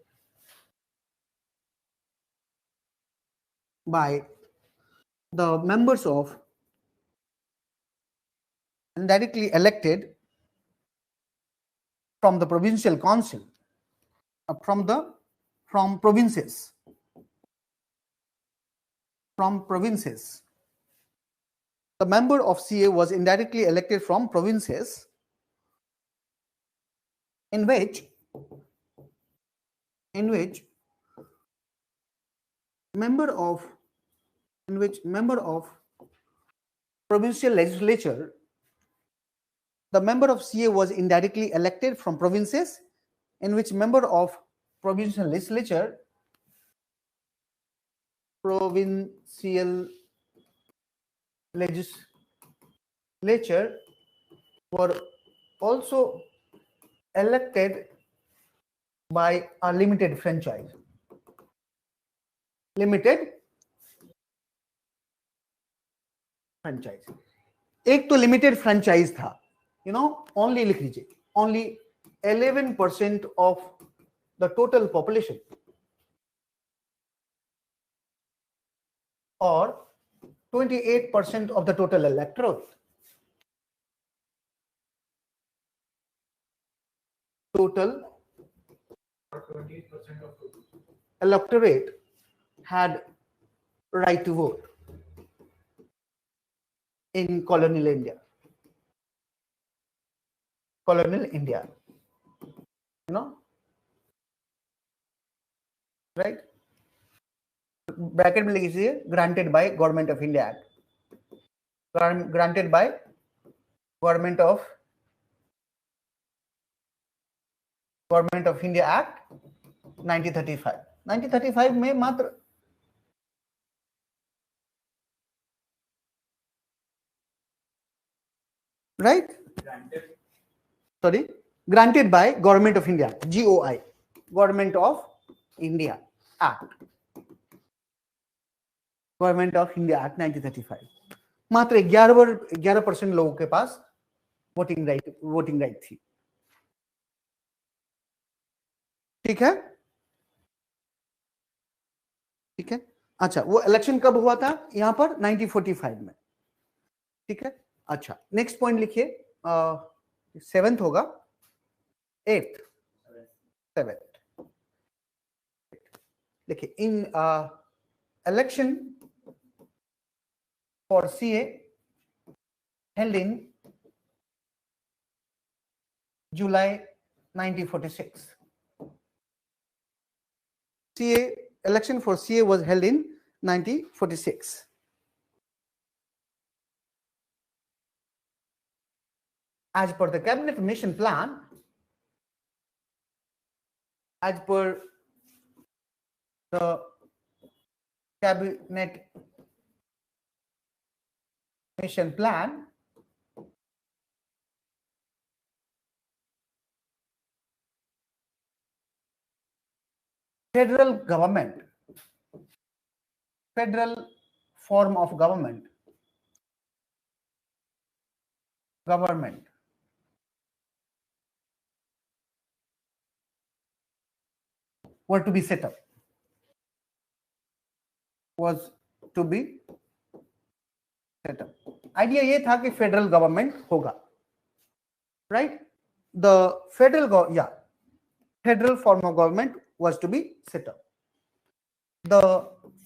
A: by the members of indirectly elected from the provincial council, from provinces. The member of CA was indirectly elected from provinces in which member of provincial legislature. The member of CA was indirectly elected from provinces in which member of provincial legislature were also elected by a limited franchise. एक तो limited franchise था, only लिख लीजिए, only 11% of the total population or 28% of the total electorate. Total
C: 28% of total
A: electorate had right to vote in colonial India. Right? Bracket में लिखिए, granted by Government of India Act. Granted by Government of India Act 1935. 1935 में मात्र right? Granted by Government of India, GOI, Government of India Act. Government of India Act 1935. मात्र 11% लोगों के पास voting right थी. ठीक है. अच्छा, वो इलेक्शन कब हुआ था? यहां पर 1945 में. ठीक है. अच्छा, नेक्स्ट पॉइंट लिखिए. 7th होगा, 8th, 7th. देखिए, इन election for CA held in July 1946. Election for CA was held in 1946. As per the cabinet mission plan, as per the cabinet mission plan federal government, federal form of government were to be set up, was to be set up. Idea ये था कि federal government होगा, right? The federal form of government was to be set up. The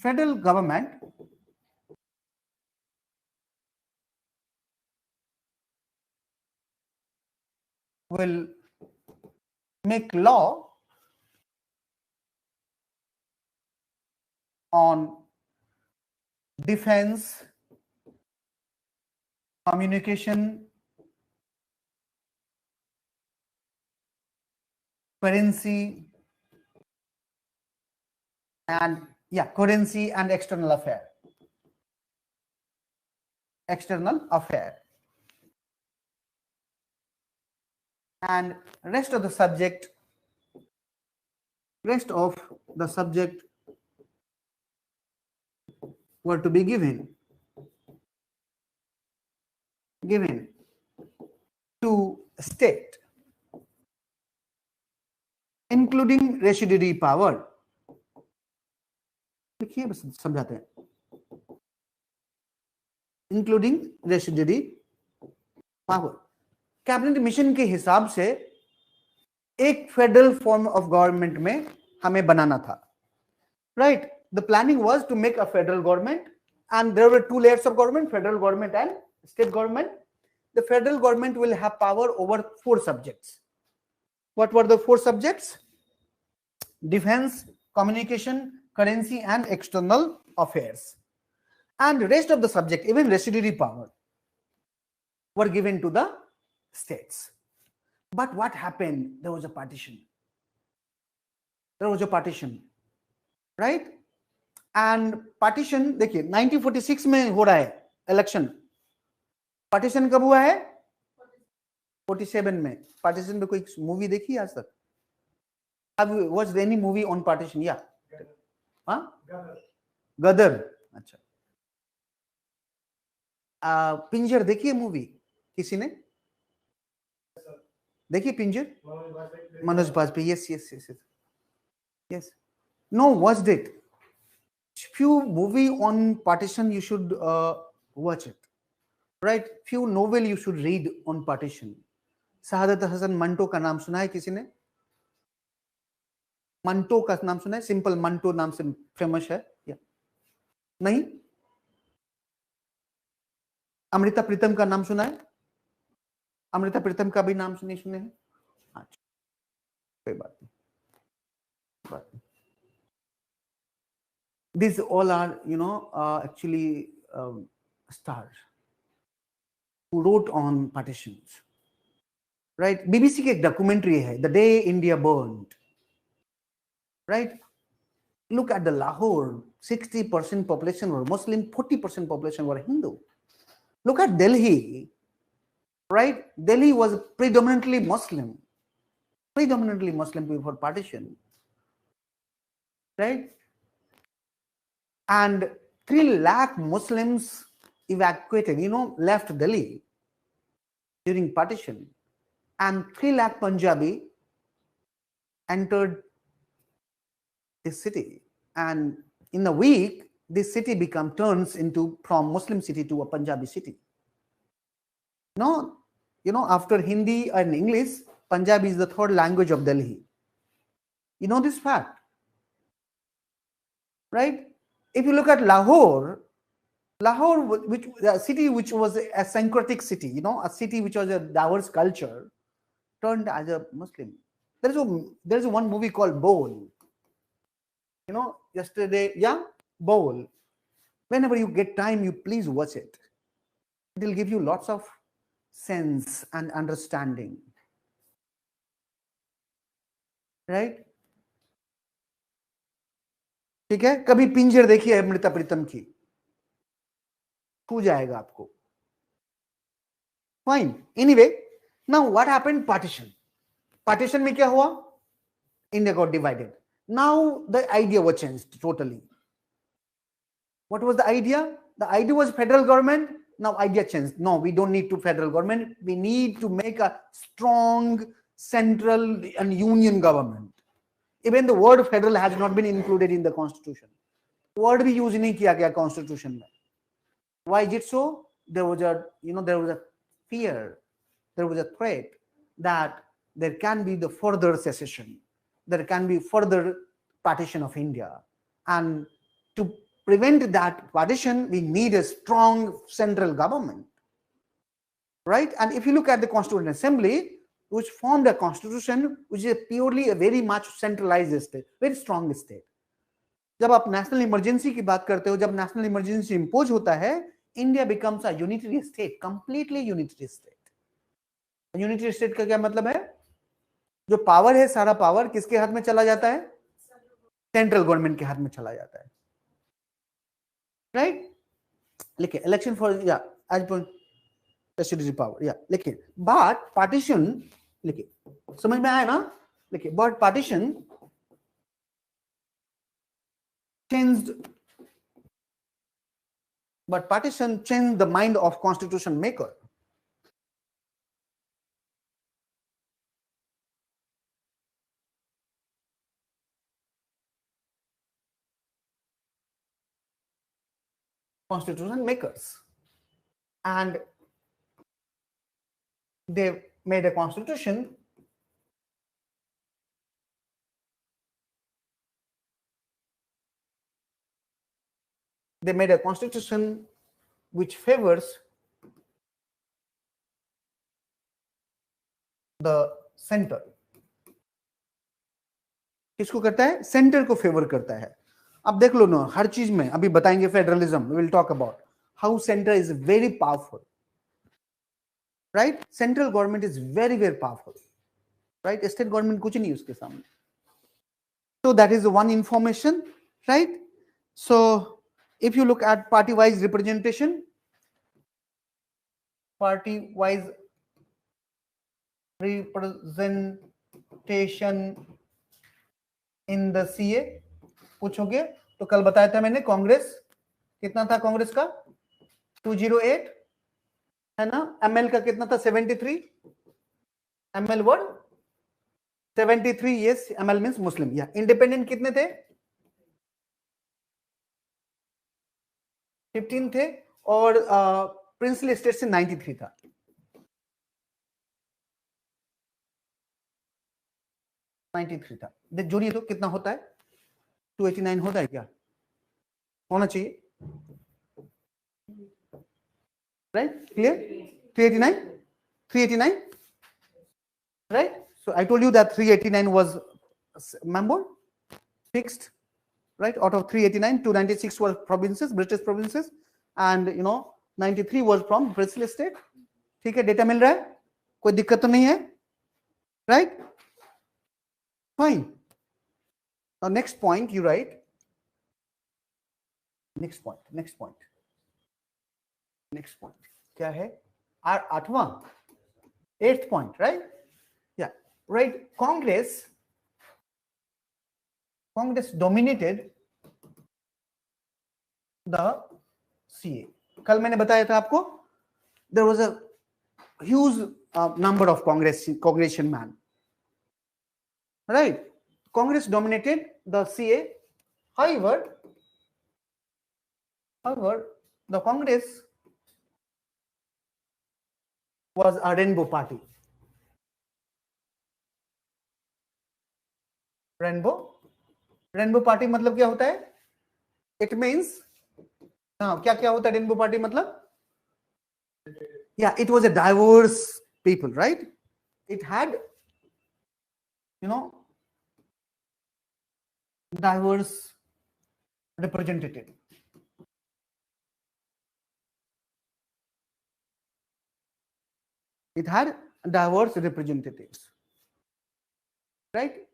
A: federal government will make law on defense, communication, currency, and external affair. And rest of the subject were to be given to state, including residuary power. देखिए बस समझाते हैं, including residuary power. Cabinet mission के हिसाब से एक federal form of government में हमें बनाना था, right? The planning was to make a federal government and there were 2 layers of government, federal government and state government. The federal government will have power over 4 subjects. What were the 4 subjects? Defense, communication, currency and external affairs. And the rest of the subject, even residuary power, were given to the states. But what happened? There was a partition, right? And partition, देखिए 1946 में हो रहा है election. Partition कब हुआ है? 47 में. Partition में कोई मूवी देखी आज तक? Have you watched any movie on partition? Yeah. हाँ? गदर. अच्छा. पिंजर देखिए मूवी किसी ने? देखिए पिंजर? Manoj Bajpayee. Yes. No, watched it. Few movie on partition you should watch it, right? Few novel you should read on partition. शहादत हसन मंटो का नाम सुना है किसी ने? मंटो का नाम सुना है? सिंपल मंटो नाम से फेमस है या नहीं? अमृता प्रीतम का नाम सुना है? अमृता प्रीतम का भी नाम नहीं सुने हैं? अच्छा, कोई बात नहीं. These all are, actually stars who wrote on partitions, right? BBC की एक documentary है, The Day India Burned, right? Look at the Lahore, 60% population were Muslim, 40% population were Hindu. Look at Delhi, right? Delhi was predominantly Muslim before partition, right? And 3 lakh Muslims evacuated, left Delhi during partition, and 3 lakh Punjabi entered this city. And in a week, this city turns into from Muslim city to a Punjabi city. No, after Hindi and English, Punjabi is the 3rd language of Delhi. You know this fact, right? If you look at Lahore, which a city which was a syncretic city, a city which was a diverse culture, turned as a Muslim. There's one movie called Bowl. Yesterday, Bowl. Whenever you get time, you please watch it. It will give you lots of sense and understanding, right? ठीक है, कभी पिंजर देखिए अमृता प्रीतम की, छू जाएगा आपको। Fine, anyway, now what happened, partition. Partition में क्या हुआ, India got divided. Now the idea was changed totally. What was the idea? The idea was federal government. Now idea changed. No, we don't need to federal government. We need to make a strong central and union government. Even the word federal has not been included in the constitution. Word भी use नहीं किया गया constitution में. Why is it so? There was a, there was a fear, there was a threat that there can be the further secession, there can be further partition of India, and to prevent that partition, we need a strong central government, right? And if you look at the Constituent Assembly, which formed a constitution which is purely a very much centralized state, very strong state. जब आप national emergency की बात करते हो, जब national emergency impose होता है, India becomes a unitary state, completely unitary state. Unitary state का क्या मतलब है, जो पावर है सारा पावर किसके हाथ में चला जाता है, सेंट्रल गवर्नमेंट के हाथ में चला जाता है, राइट? लिखिए इलेक्शन फॉर, या एज पर प्रेसिडेंशियल पावर, या लिखिए बट पार्टीशन, लिखिए समझ में आया ना, लिखिए but partition changed, but partition changed the mind of constitution maker. Constitution makers, and they made a constitution which favors the center. किसको करता है, सेंटर को फेवर करता है। अब देख लो ना, हर चीज में अभी बताएंगे federalism, we will talk about how centre is very powerful, right? Central government is very very powerful, right? State government कुछ नहीं उसके सामने। So that is one information, right? So if you look at party-wise representation, party-wise representation in the CA पूछोगे तो कल बताया था मैंने, कांग्रेस कितना था, कांग्रेस का 208 है ना, एमएल का कितना था 73, ML word 73, yes, ML means Muslim. या इंडिपेंडेंट कितने थे, 15 थे, और प्रिंसली स्टेट से 93 था। देख जोड़िए तो कितना होता है, 289 होता है क्या, होना चाहिए, right? Clear? 389, right? So I told you that 389 was, remember, fixed, right? Out of 389, 296 were provinces, British provinces, and 93 was from British state. ठीक है, डेटा मिल रहा है, कोई दिक्कत तो नहीं है, right? Fine. Now next point you write. Next point. क्या है? आठवां, 8th point, right? Yeah, right. Congress dominated the CA. कल मैंने बताया था आपको, there was a huge number of congression man, right? Congress dominated the CA. However, the Congress was a rainbow party. Rainbow party मतलब क्या होता है? It means, क्या क्या होता है रेनबो पार्टी मतलब? Yeah, it was a diverse people, right? It had, diverse representative. It had diverse representatives, right?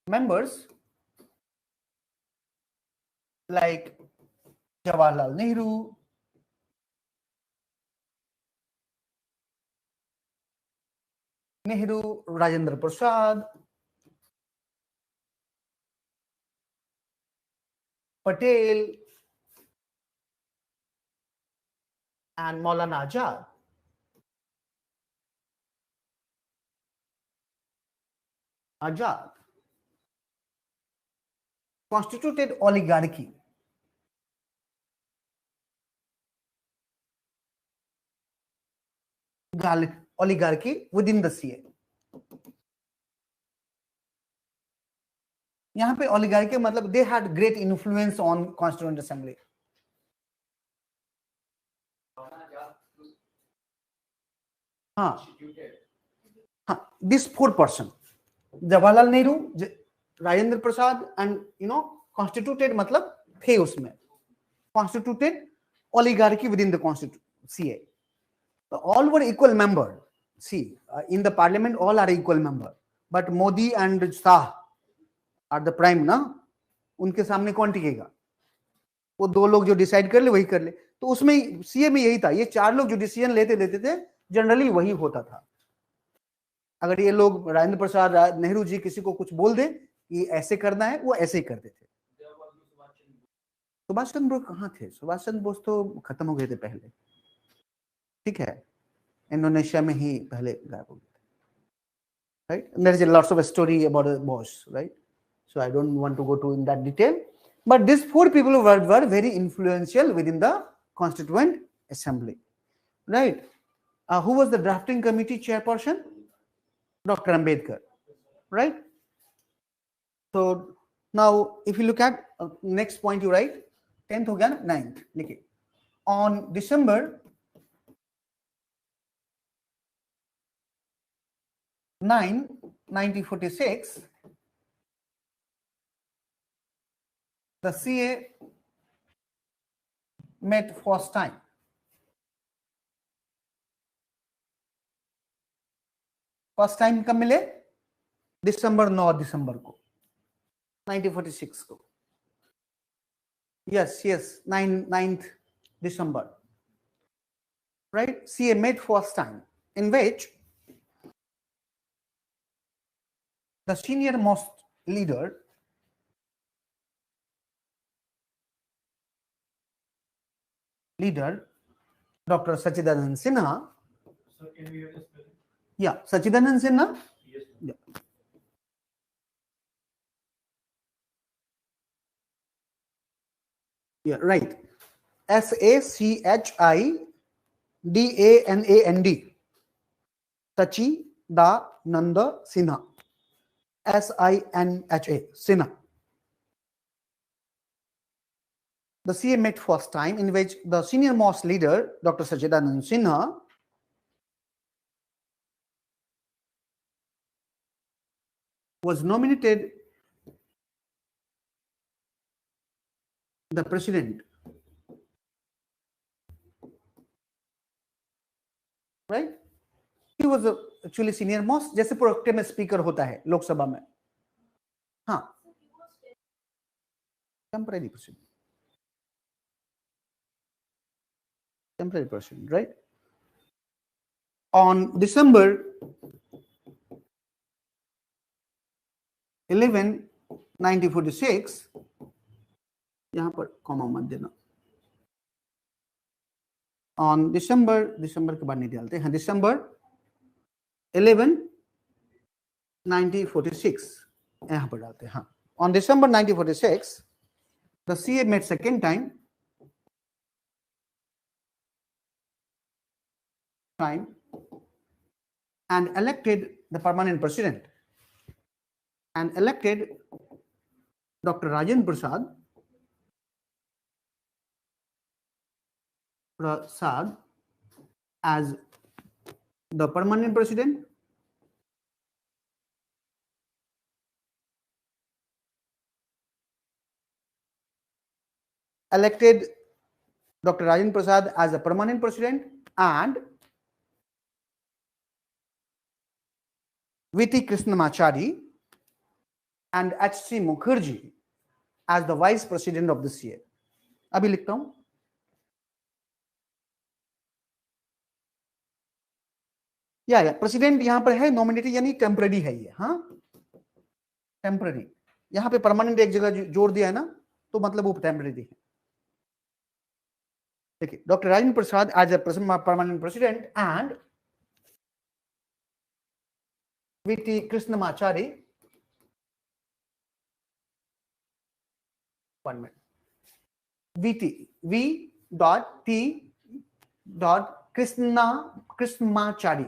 A: members like Jawaharlal Nehru, Rajendra Prasad, Patel, and Maulana Azad. Azad constituted oligarchy. Oligarchy within the CA. यहाँ पे oligarchy मतलब they had great influence on Constituent Assembly. हाँ, this 4 person, Jawaharlal Nehru, Rajendra Prasad, and constituted मतलब थे उसमें, constituted oligarchy within the CA. So all were equal member. See, in the parliament all are equal member, but Modi and Shah are the prime ना, उनके सामने कौन टिकेगा? वो 2 लोग जो डिसाइड कर ले वही कर ले. तो उसमें सीए में यही था, ये 4 लोग जो डिसीजन लेते थे जनरली वही होता था. अगर ये लोग राजेंद्र प्रसाद, नेहरू जी किसी को कुछ बोल दे कि ऐसे करना है, वो ऐसे ही करते थे. सुभाष चंद्र बोस कहाँ थे? सुभाष चंद्र बोस तो खत्म हो गए थे पहले, ठीक है, इंडोनेशिया में ही पहले गायब हो गए थे. Right? And there is a lots of a story about Bosch, right? So I don't want to go to in that detail. But these 4 people were very influential within the Constituent Assembly, right? Who was the drafting committee chairperson? Dr. Ambedkar, right? So now, if you look at next point, you write 10th हो गया ना, 9th लिखिए. On December 9, 1946, the CA met first time. First time कब मिले? दिसंबर 9 दिसंबर को 1946 को. Yes, 9th December, right? CA met first time, in which the senior most leader, Dr. Sachidanand Sinha.
C: So can we have the spelling?
A: Yeah, Sachidanand Sinha.
C: Yes.
A: Yeah. Yeah, right. Sachidanand. Sachidananda Sinha. Sinha. Sinha. The CA met first time, in which the senior most leader, Dr. Sachidanand Sinha, was nominated the president, right? He was actually senior most, जैसे pro tem speaker होता है लोकसभा में. हाँ, temporary president. Temporary president, right? On December 11, 1946, यहाँ पर comma मत देना. On दिसंबर के बाद नहीं डालते हैं, दिसंबर 11, 1946 यहाँ पर डालते हैं. हाँ, on December 1946, the CA met second time and elected the permanent president, and elected Dr. Rajendra Prasad as the permanent president, elected Dr. Rajendra Prasad as a permanent president, and V.T. Krishnamachari and H.C. Mukherjee as the Vice President of the CA. अभी लिखता हूं. या president यहां पर है, nominated यानी temporary है ये. हाँ, टेम्पररी. यहां पे परमानेंट एक जगह जोड़ दिया है ना, तो मतलब वो टेम्पररी है. देखिए, doctor Rajendra Prasad as a permanent president and VT Krishnamachari, VT V dot T dot Krishnamachari,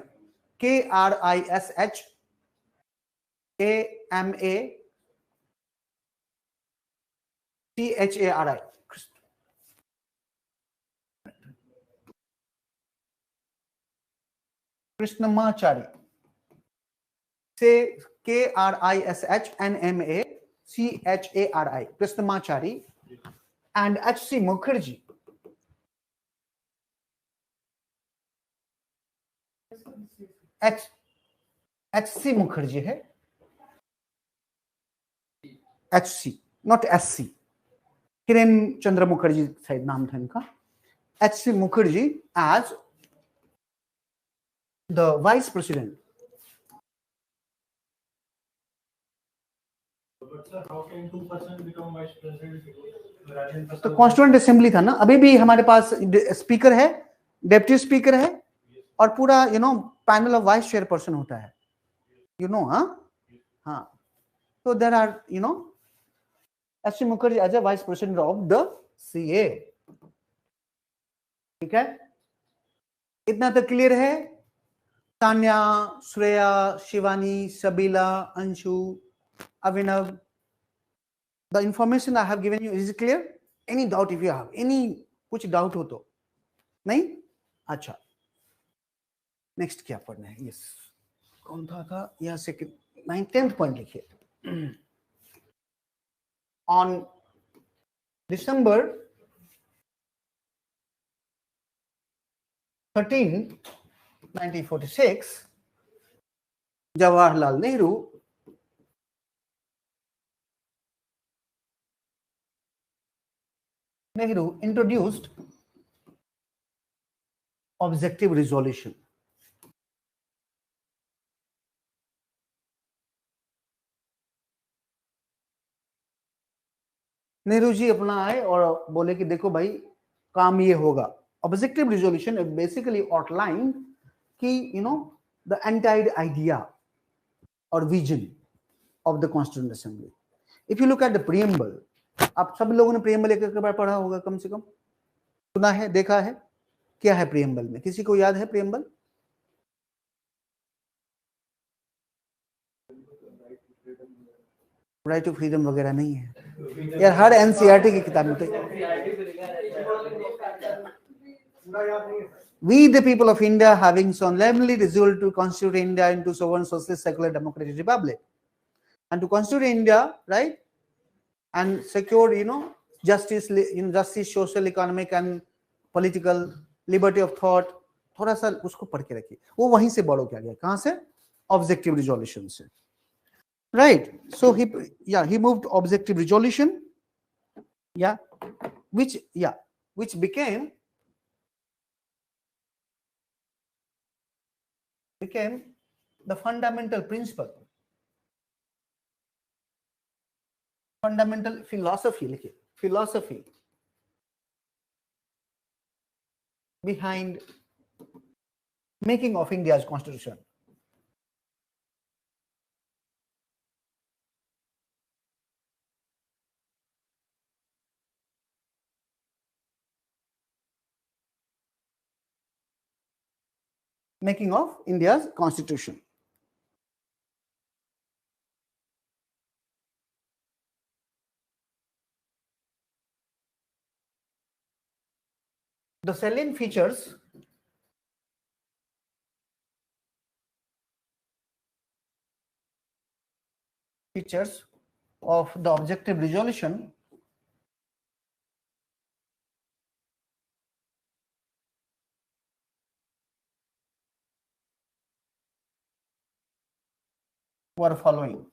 A: KRISHAMACHARI, Krishnamachari से KRISHNMACHARI, Krishnamachari, and H.C. Mukherjee HC Mukherjee है, HC not SC. Kiran Chandra Mukherjee शायद नाम था इनका. HC Mukherjee as the vice president.
C: But sir, how can 2% become vice president?
A: तो constituent assembly था ना. अभी भी हमारे पास स्पीकर है, डेप्यूटी स्पीकर है, और पूरा पैनल ऑफ वाइस चेयरपर्सन होता है. हाँ. So there are H.C. Mukherjee as a vice president of the CA. ठीक है, इतना तो क्लियर है. तान्या, श्रेया, शिवानी, सबीला, अंशु, अभिनव, the information I have given you is clear? Any doubt if you have any, कुछ doubt हो तो नहीं? अच्छा, नेक्स्ट क्या पढ़ना है? यस, कौन था यहाँ से 10th पॉइंट लिखिए. On December 13, 1946, Jawaharlal Nehru introduced objective resolution. Nehru ji अपना आए और बोले कि देखो भाई, काम ये होगा. ऑब्जेक्टिव रिजोल्यूशन बेसिकली आउटलाइन कि द एंटायर आइडिया और vision of the constituent assembly. If you look at the preamble, आप सब लोगों ने प्रीएम्बल एक बार पढ़ा होगा, कम से कम सुना है, देखा है. क्या है प्रीएम्बल में? किसी को याद है प्रीएम्बल? राइट टू फ्रीडम वगैरह नहीं है यार, हर एनसीईआरटी की किताब में तो We the people of India having solemnly resolved to constitute India into sovereign socialist secular democratic republic and to constitute India, right, and secure justice, justice, social, economic and political liberty of thought. थोड़ा सा उसको पढ़ के रखिए, वो वहीं से बड़ो किया गया. कहां से? ऑब्जेक्टिव रिजोल्यूशन से. Right, so he moved objective resolution, which became the fundamental principle, fundamental philosophy behind making of India's constitution. Making of India's constitution. The salient features of the objective resolution were following.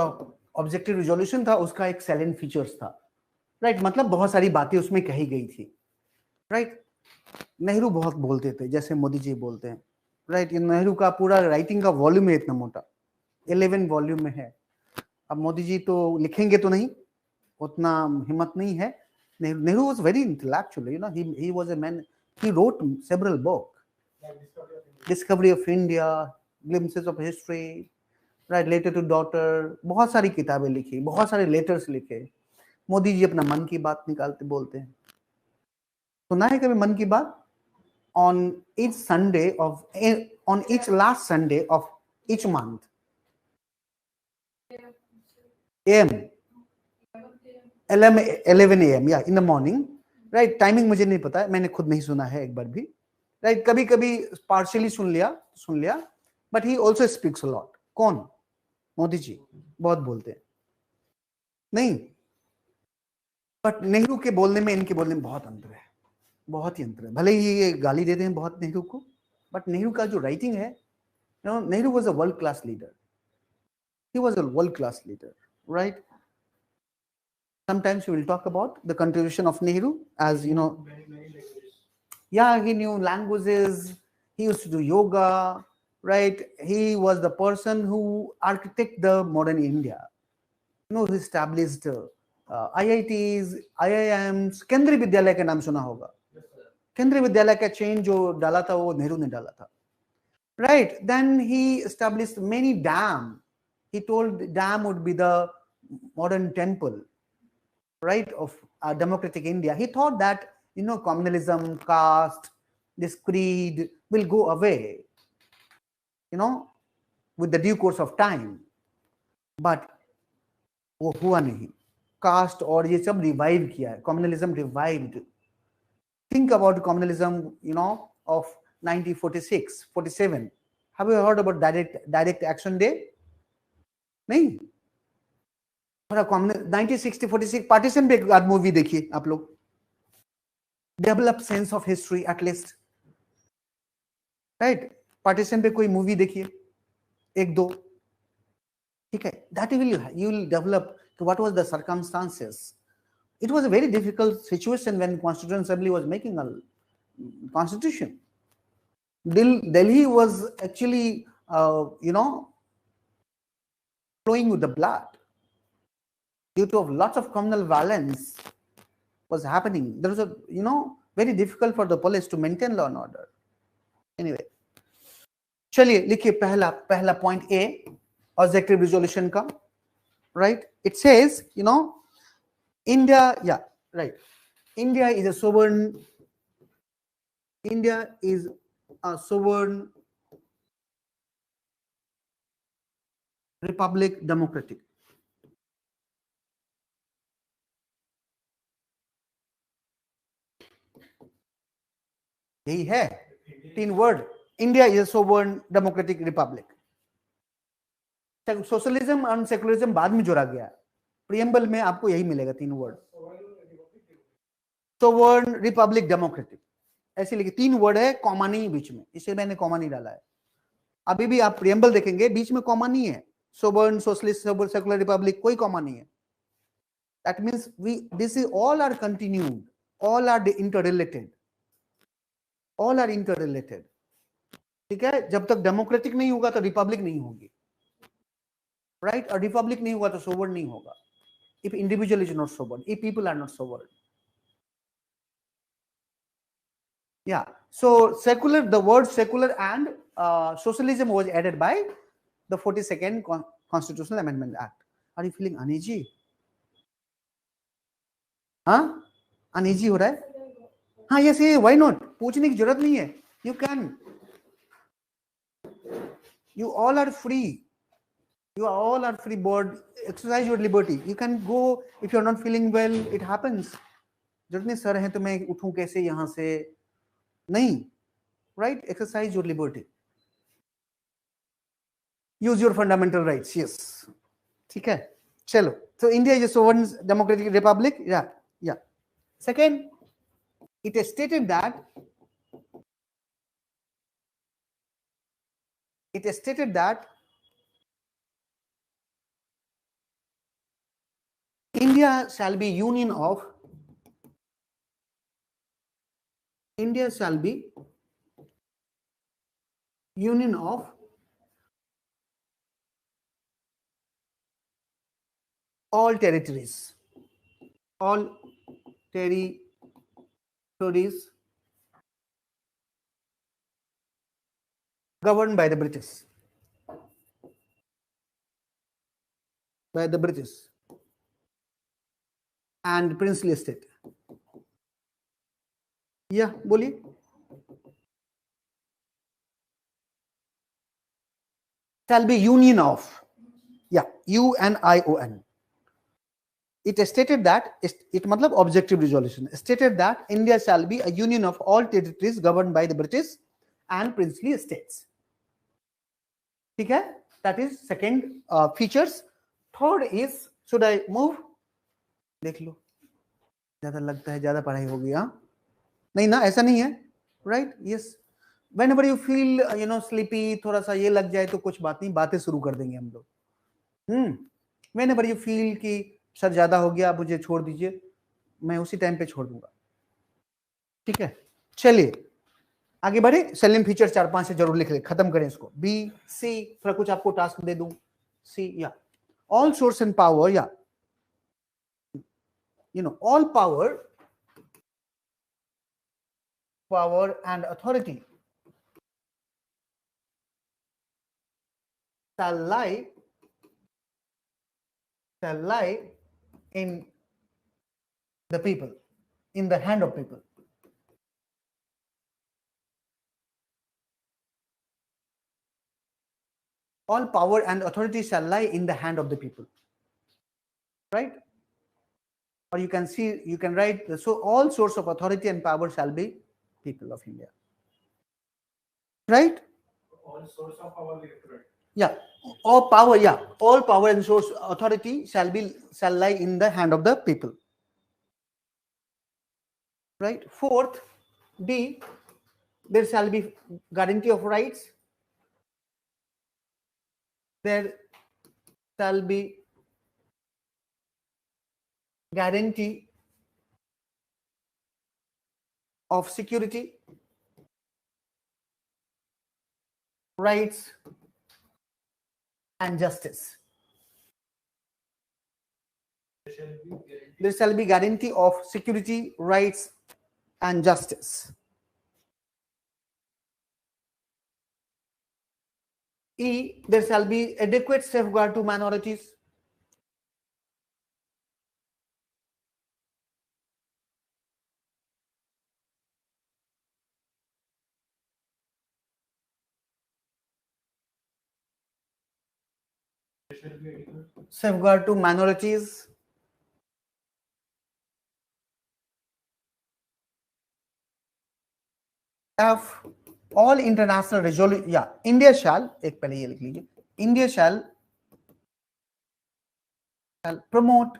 A: Objective resolution था, उसका एक सैलेंट features था, right, मतलब बहुत सारी बातें उसमें कही गई थी, राइट। नेहरू बहुत बोलते थे, जैसे मोदी जी बोलते हैं, राइट। नेहरू का पूरा राइटिंग का वॉल्यूम है इतना मोटा, 11 वॉल्यूम में है। अब मोदी जी तो लिखेंगे तो नहीं, उतना हिम्मत नहीं है। Nehru was very intellectual, you know, he was a man, he wrote several book, discovery of India, glimpses of history, right, letter to daughter, बहुत सारी किताबें लिखी, बहुत सारे लेटर्स लिखे। मोदी जी अपना मन की बात निकालते बोलते हैं। सुना है कभी मन की बात? on each Sunday of on each last Sunday of each month, AM 11 AM, या in the morning, right, timing मुझे नहीं पता है, मैंने खुद नहीं सुना है एक बार भी, राइट, कभी कभी पार्शियली सुन लिया, but he also speaks a lot. कौन? मोदी जी बहुत बोलते हैं, नहीं, बट नेहरू के बोलने में इनके बोलने में बहुत अंतर है, बहुत ही अंतर है। भले ही ये गाली देते हैं बहुत नेहरू को, बट नेहरू का जो राइटिंग है, Nehru was a world-class leader. He was a world-class leader, right? Sometimes we will talk about the contribution of Nehru, as you know.
C: Many languages.
A: Yeah, he knew languages. He used to do yoga, right? He was the person who architected the modern India. You know, he established IITs, IIMs. केंद्रीय विद्यालय का नाम सुना होगा। केंद्रीय विद्यालय का chain जो डाला था वो नेहरू ने डाला था, right? Then he established many dams. He told dam would be the modern temple, right, of democratic India. He thought that, you know, communalism, caste, this creed will go away, you know, with the due course of time. But वो हुआ नहीं। Cast और ये सब revive किया है, communalism revived. Think about communalism, you know, of 1946, 47. Have you heard about direct action day? नहीं। 1960, 46 partition पे एक मूवी देखिए आप लोग, develop sense of history at least, right. Partition पे कोई मूवी देखिए, एक दो, ठीक है, that will you will develop what was the circumstances. It was a very difficult situation when constituent assembly was making a constitution. Delhi was actually you know, flowing with the blood due to lots of communal violence was happening. There was a, you know, very difficult for the police to maintain law and order. Anyway, चलिए लिखिए पहला point A, objective resolution का, right? It says, you know, India, yeah, right. India is a sovereign republic, democratic. यही है 3 word. India is a sovereign democratic Republic. Socialism और secularism बाद में जोड़ा गया, प्रियम्बल में आपको यही मिलेगा 3 वर्ड, सोवरेन रिपब्लिक डेमोक्रेटिक, ऐसे लिखे 3 वर्ड है, कॉमा नहीं बीच में, इसलिए मैंने कॉमा नहीं डाला है। अभी भी आप प्रियम्बल देखेंगे बीच में कॉमा नहीं है, सोवरेन, सोशलिस्ट, सेकुलर रिपब्लिक, कोई कॉमा नहीं है। That means this is all are continued, all are interrelated, all are interrelated, ठीक है। जब तक डेमोक्रेटिक नहीं होगा तो रिपब्लिक नहीं होगी, राइट, और रिपब्लिक नहीं होगा तो सोवरेन नहीं होगा। If individual is not sovereign, if people are not sovereign, yeah. So secular, the word secular and socialism was added by the 42nd Constitutional Amendment Act. Are you feeling uneasy? हाँ, uneasy हो रहा है? हाँ, yes, why not? पूछने की जरूरत नहीं है, you can, you all are free, you all are free bird, exercise your liberty, you can go if you are not feeling well, it happens. जरूरत नहीं सर है तो मैं उठूं कैसे यहाँ से, नहीं, right, exercise your liberty, use your fundamental rights, yes, ठीक है। चलो, so India is a sovereign democratic republic, yeah. Second, it is stated that India shall be union of all territories governed by the British and princely estate. Yeah, बोलिए. Shall be union of, yeah, UNION. It stated that, it matlab objective resolution stated that India shall be a union of all territories governed by the British and princely estates. ठीक है? That is second features. Third is, should I move? देख लो, ज्यादा लगता है ज्यादा पढ़ाई हो गई. हाँ नहीं ना, ऐसा नहीं है, right? Yes. Whenever you feel sleepy, थोड़ा सा ये लग जाए तो कुछ बात नहीं, बातें शुरू कर देंगे हम लोग. Whenever you feel कि सर ज्यादा हो गया, मुझे छोड़ दीजिए, मैं उसी टाइम पे छोड़ दूंगा. ठीक है, चलिए आगे बढ़े. सेलिंग फीचर 4-5 से जरूर लिख ले, खत्म करें इसको. बी, सी, थोड़ा कुछ आपको टास्क दे दूं. सी, या ऑल सोर्स एंड पावर, या all power and authority shall lie in the people, in the hand of people. All power and authority shall lie in the hand of the people, right? Or you can see, you can write, so all source of authority and power shall be people of India, right?
C: All source of power we have to write.
A: Yeah, all power, yeah, all power and source authority shall lie in the hand of the people, right? Fourth, D, there shall be guarantee of rights. There shall be guarantee of security, rights, and justice. There shall be guarantee of security, rights, and justice. E, there shall be adequate safeguard to minorities. Safeguard to minorities. F, all international resolution, yeah, India shall, एक पहले ये लिख लीजिए, India shall promote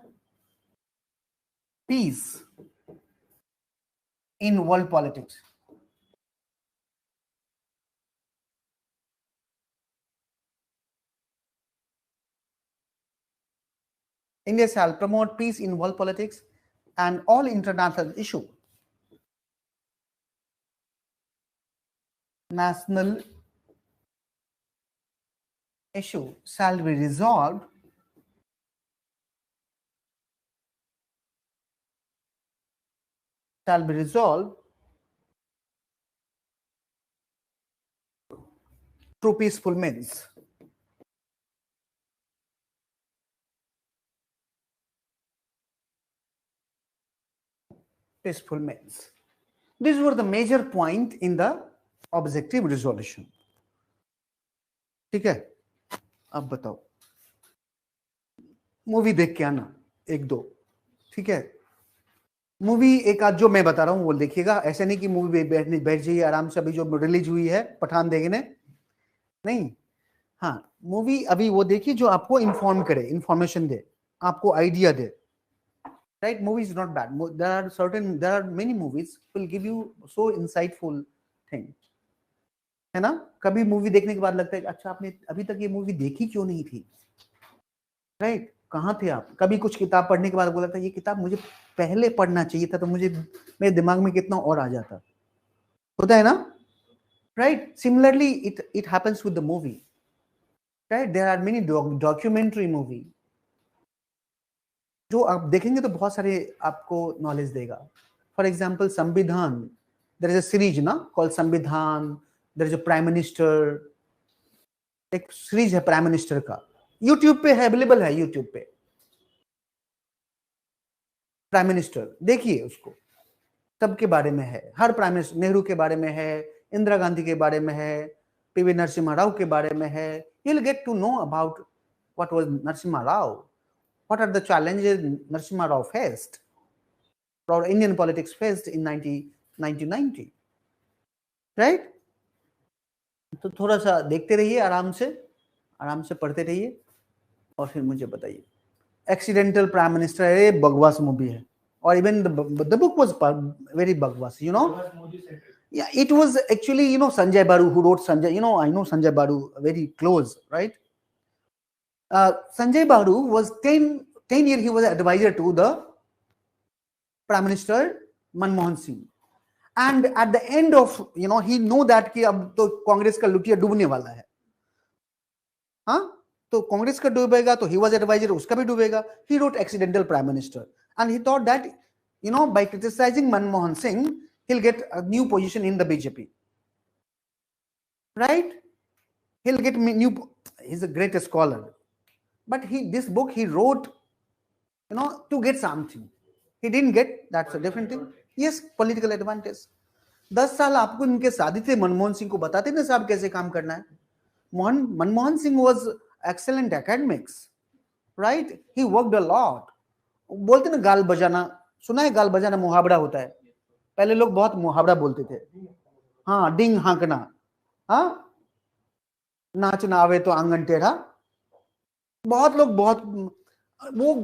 A: peace in world politics. India shall promote peace in world politics and all international national issue shall be resolved through peaceful means. Peaceful means. These were the major point in the objective resolution. ठीक है, अब बताओ, movie देख के आना एक दो, ठीक है? मूवी एक आध जो मैं बता रहा हूँ वो देखिएगा, ऐसे नहीं कि मूवी बैठ जाइए आराम से. अभी जो रिलीज हुई है पठान देखने, नहीं, हाँ, मूवी अभी वो देखिए जो आपको इन्फॉर्म करे, इन्फॉर्मेशन दे, आपको idea they, right? Movie is not bad. There are many movies will give you so insightful thing, है ना? कभी मूवी देखने के बाद लगता है अच्छा आपने अभी तक ये मूवी देखी क्यों नहीं थी, right? कहाँ थे आप? कभी कुछ किताब पढ़ने के बाद बोला था ये किताब मुझे पहले पढ़ना चाहिए था, तो मुझे मेरे दिमाग में कितना और आ जाता। होता है ना, right? Similarly it happens with the movie, right? There are many documentary movie जो आप देखेंगे तो बहुत सारे आपको नॉलेज देगा। For example Samvidhan, there is a series ना called Samvidhan, there is a prime minister, एक सीरीज है प्राइम मिनिस्टर का, यूट्यूब पे है, अवेलेबल है यूट्यूब पे। प्राइम मिनिस्टर देखिए उसको, सबके बारे में है, हर प्राइम मिनिस्टर, नेहरू के बारे में है, इंदिरा गांधी के बारे में है, पीवी नरसिम्हा राव के बारे में है। You will get to know about what was Narasimha Rao, what are the challenges Narasimha Rao faced or Indian politics faced in 1990, right? तो थोड़ा सा देखते रहिए, आराम से पढ़ते रहिए और फिर मुझे बताइए। एक्सीडेंटल प्राइम मिनिस्टर है, बकवास मूवी है, और even the book was very बकवास, you know. Yeah, it was actually, you know, Sanjay Baru who wrote Sanjay, you know, I know Sanjay Baru very close, right? Sanjay Baru was 10 years he was advisor to the Prime Minister Manmohan Singh, and at the end of, you know, he know that कि अब तो कांग्रेस का लुटिया डूबने वाला है, हाँ, तो कांग्रेस का डूबेगा तो he was advisor, उसका भी डूबेगा. He wrote accidental prime minister and he thought that, you know, by criticizing Manmohan Singh he'll get a new position in the BJP, right? He'll get new, he's a great scholar, but this book he wrote, you know, to get something. He didn't get, that's a different thing. Yes, political advantage. 10 साल आपको इनके शादी थे, मनमोहन सिंह को बताते ना साहब कैसे काम करना है. Manmohan Singh was excellent academics, right? He worked a lot. बोलते ना गाल बजाना, सुना है गाल बजाना मुहावरा होता है, पहले लोग बहुत मुहावरा बोलते थे. हाँ, डिंग हाँकना, हाँ, नाचना आवे तो आंगन टेढ़ा, बहुत लोग बहुत, वो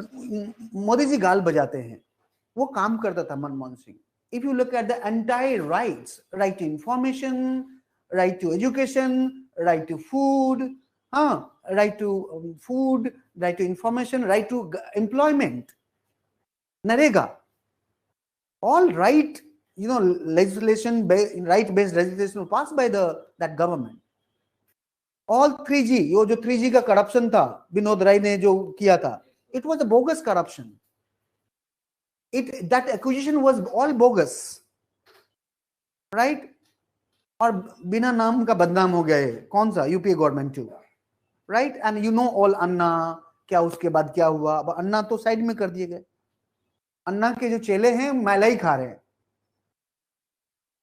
A: मोदी जी गाल बजाते हैं, वो काम करता था Manmohan Singh. If you look at the entire rights, right to information, right to education, right to food, right to food, right to information, right to employment, Narega, all right, you know, legislation, right-based legislation passed by that government. All 3G, यो जो 3G का corruption था, विनोद राय ने जो किया था, it was a bogus corruption. That acquisition was all bogus, right? और बिना नाम का बदनाम हो गया है, कौन सा? UPA government 2, right? And you know all अन्ना, क्या उसके बाद क्या हुआ? अब अन्ना तो साइड में कर दिए गए. अन्ना के जो चेले हैं मलाई खा रहे हैं,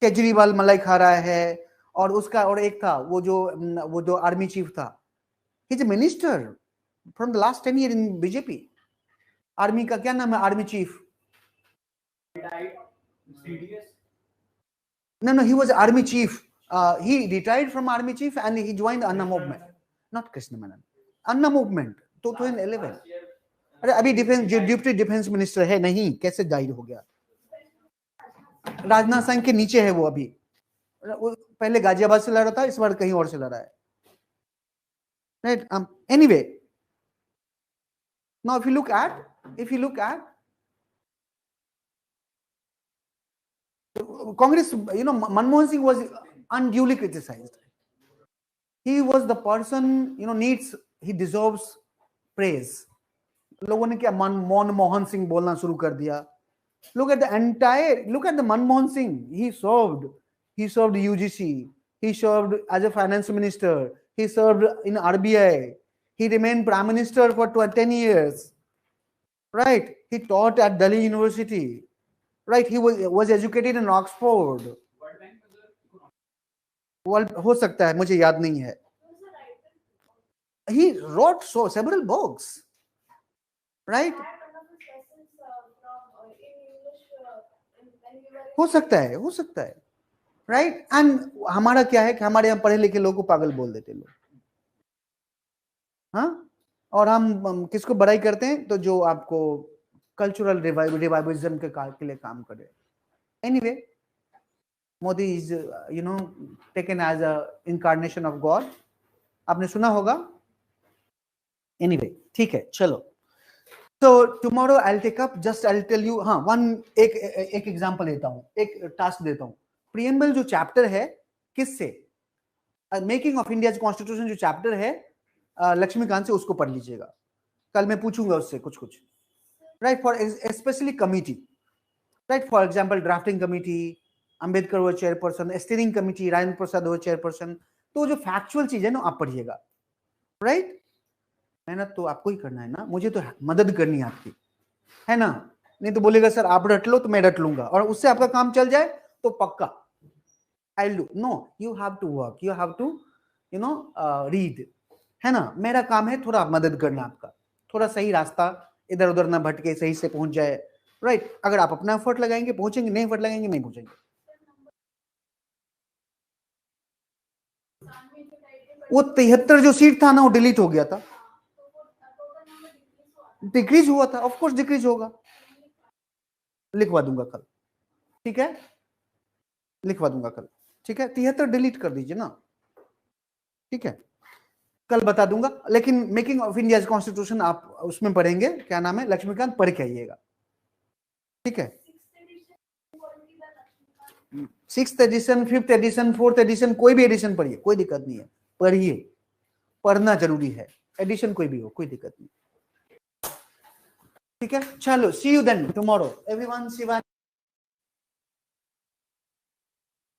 A: केजरीवाल मलाई खा रहा है, और उसका और एक था वो जो आर्मी चीफ था, he is a minister from the last 10 years in BJP. Army का क्या नाम है? Army chief. No, he was army chief. He retired from army chief and he joined Anna movement. Not Krishna Menon. Anna movement. 2011. अरे अभी deputy defence minister है नहीं, कैसे जाहिर हो गया? राजनाथ सिंह के नीचे है वो अभी. पहले गाजियाबाद से लड़ा था, इस बार कहीं और से लड़ा है. Right? Anyway, now if you look at Congress, you know, Manmohan Singh was unduly criticized. He was the person, you know, he deserves praise. लोगों ने क्या मनमोहन सिंह बोलना शुरू कर दिया. Look at the Manmohan Singh. He served UGC. He served as a finance minister. He served in RBI. He remained prime minister for 10 years. Right? He taught at Delhi University. Right? He was educated in Oxford. हो सकता है, मुझे याद नहीं है. He wrote several books. Right? हो सकता है. राइट? एंड हमारा क्या है कि हमारे यहाँ पढ़े लिखे लोगों को पागल बोल देते लोग, हाँ, और हम किसको बड़ाई करते हैं? तो जो आपको कल्चरल रिवाइवलिज्म के लिए काम करे. Anyway, Modi is, you know, taken as a incarnation of God. आपने सुना होगा. एनीवे, ठीक है, चलो. So tomorrow I'll take up, just I'll tell you, हाँ एक एग्जांपल देता हूँ, एक टास्क देता हूँ. प्रियम्बल जो चैप्टर है किससे, मेकिंग ऑफ इंडिया कॉन्स्टिट्यूशन जो चैप्टर है लक्ष्मीकांत से, उसको पढ़ लीजिएगा. कल मैं पूछूंगा उससे कुछ right, for specially committee, right. For example drafting committee, Ambedkar वो chairperson, steering committee Rajendra Prasad वो चेयरपर्सन. तो जो फैक्चुअल चीज है ना आप पढ़िएगा, राइट. मेहनत तो आपको ही करना है ना, मुझे तो मदद करनी है आपकी, है ना. नहीं तो बोलेगा सर आप रट लो तो मैं रट लूंगा और उससे आपका काम चल जाए तो पक्का I will do. No, you have to work, you have to read, है ना. मेरा काम है थोड़ा मदद करना आपका, थोड़ा सही रास्ता इधर उधर ना भटके, सही से पहुंच जाए, राइट. अगर आप अपना एफर्ट लगाएंगे पहुंचेंगे, नहीं एफर्ट लगाएंगे नहीं पहुंचेंगे. वो 73 जो सीट था ना वो डिलीट हो गया था, डिक्रीज हुआ था. ऑफ कोर्स डिक्रीज होगा, लिखवा दूंगा कल, ठीक है, लिखवा दूंगा कल, ठीक है. 73 डिलीट कर दीजिए ना, ठीक है, कल बता दूंगा. लेकिन मेकिंग ऑफ इंडिया कॉन्स्टिट्यूशन आप उसमें पढ़ेंगे, क्या नाम है, लक्ष्मीकांत, पढ़ के आइएगा, ठीक है. 6th addition, 5th addition, 4th addition, कोई भी एडिशन पढ़िए, कोई दिक्कत नहीं है, पढ़िए, पढ़ना जरूरी है. एडिशन कोई भी हो, कोई दिक्कत नहीं, ठीक है. चलो, see you then tomorrow everyone. Shiva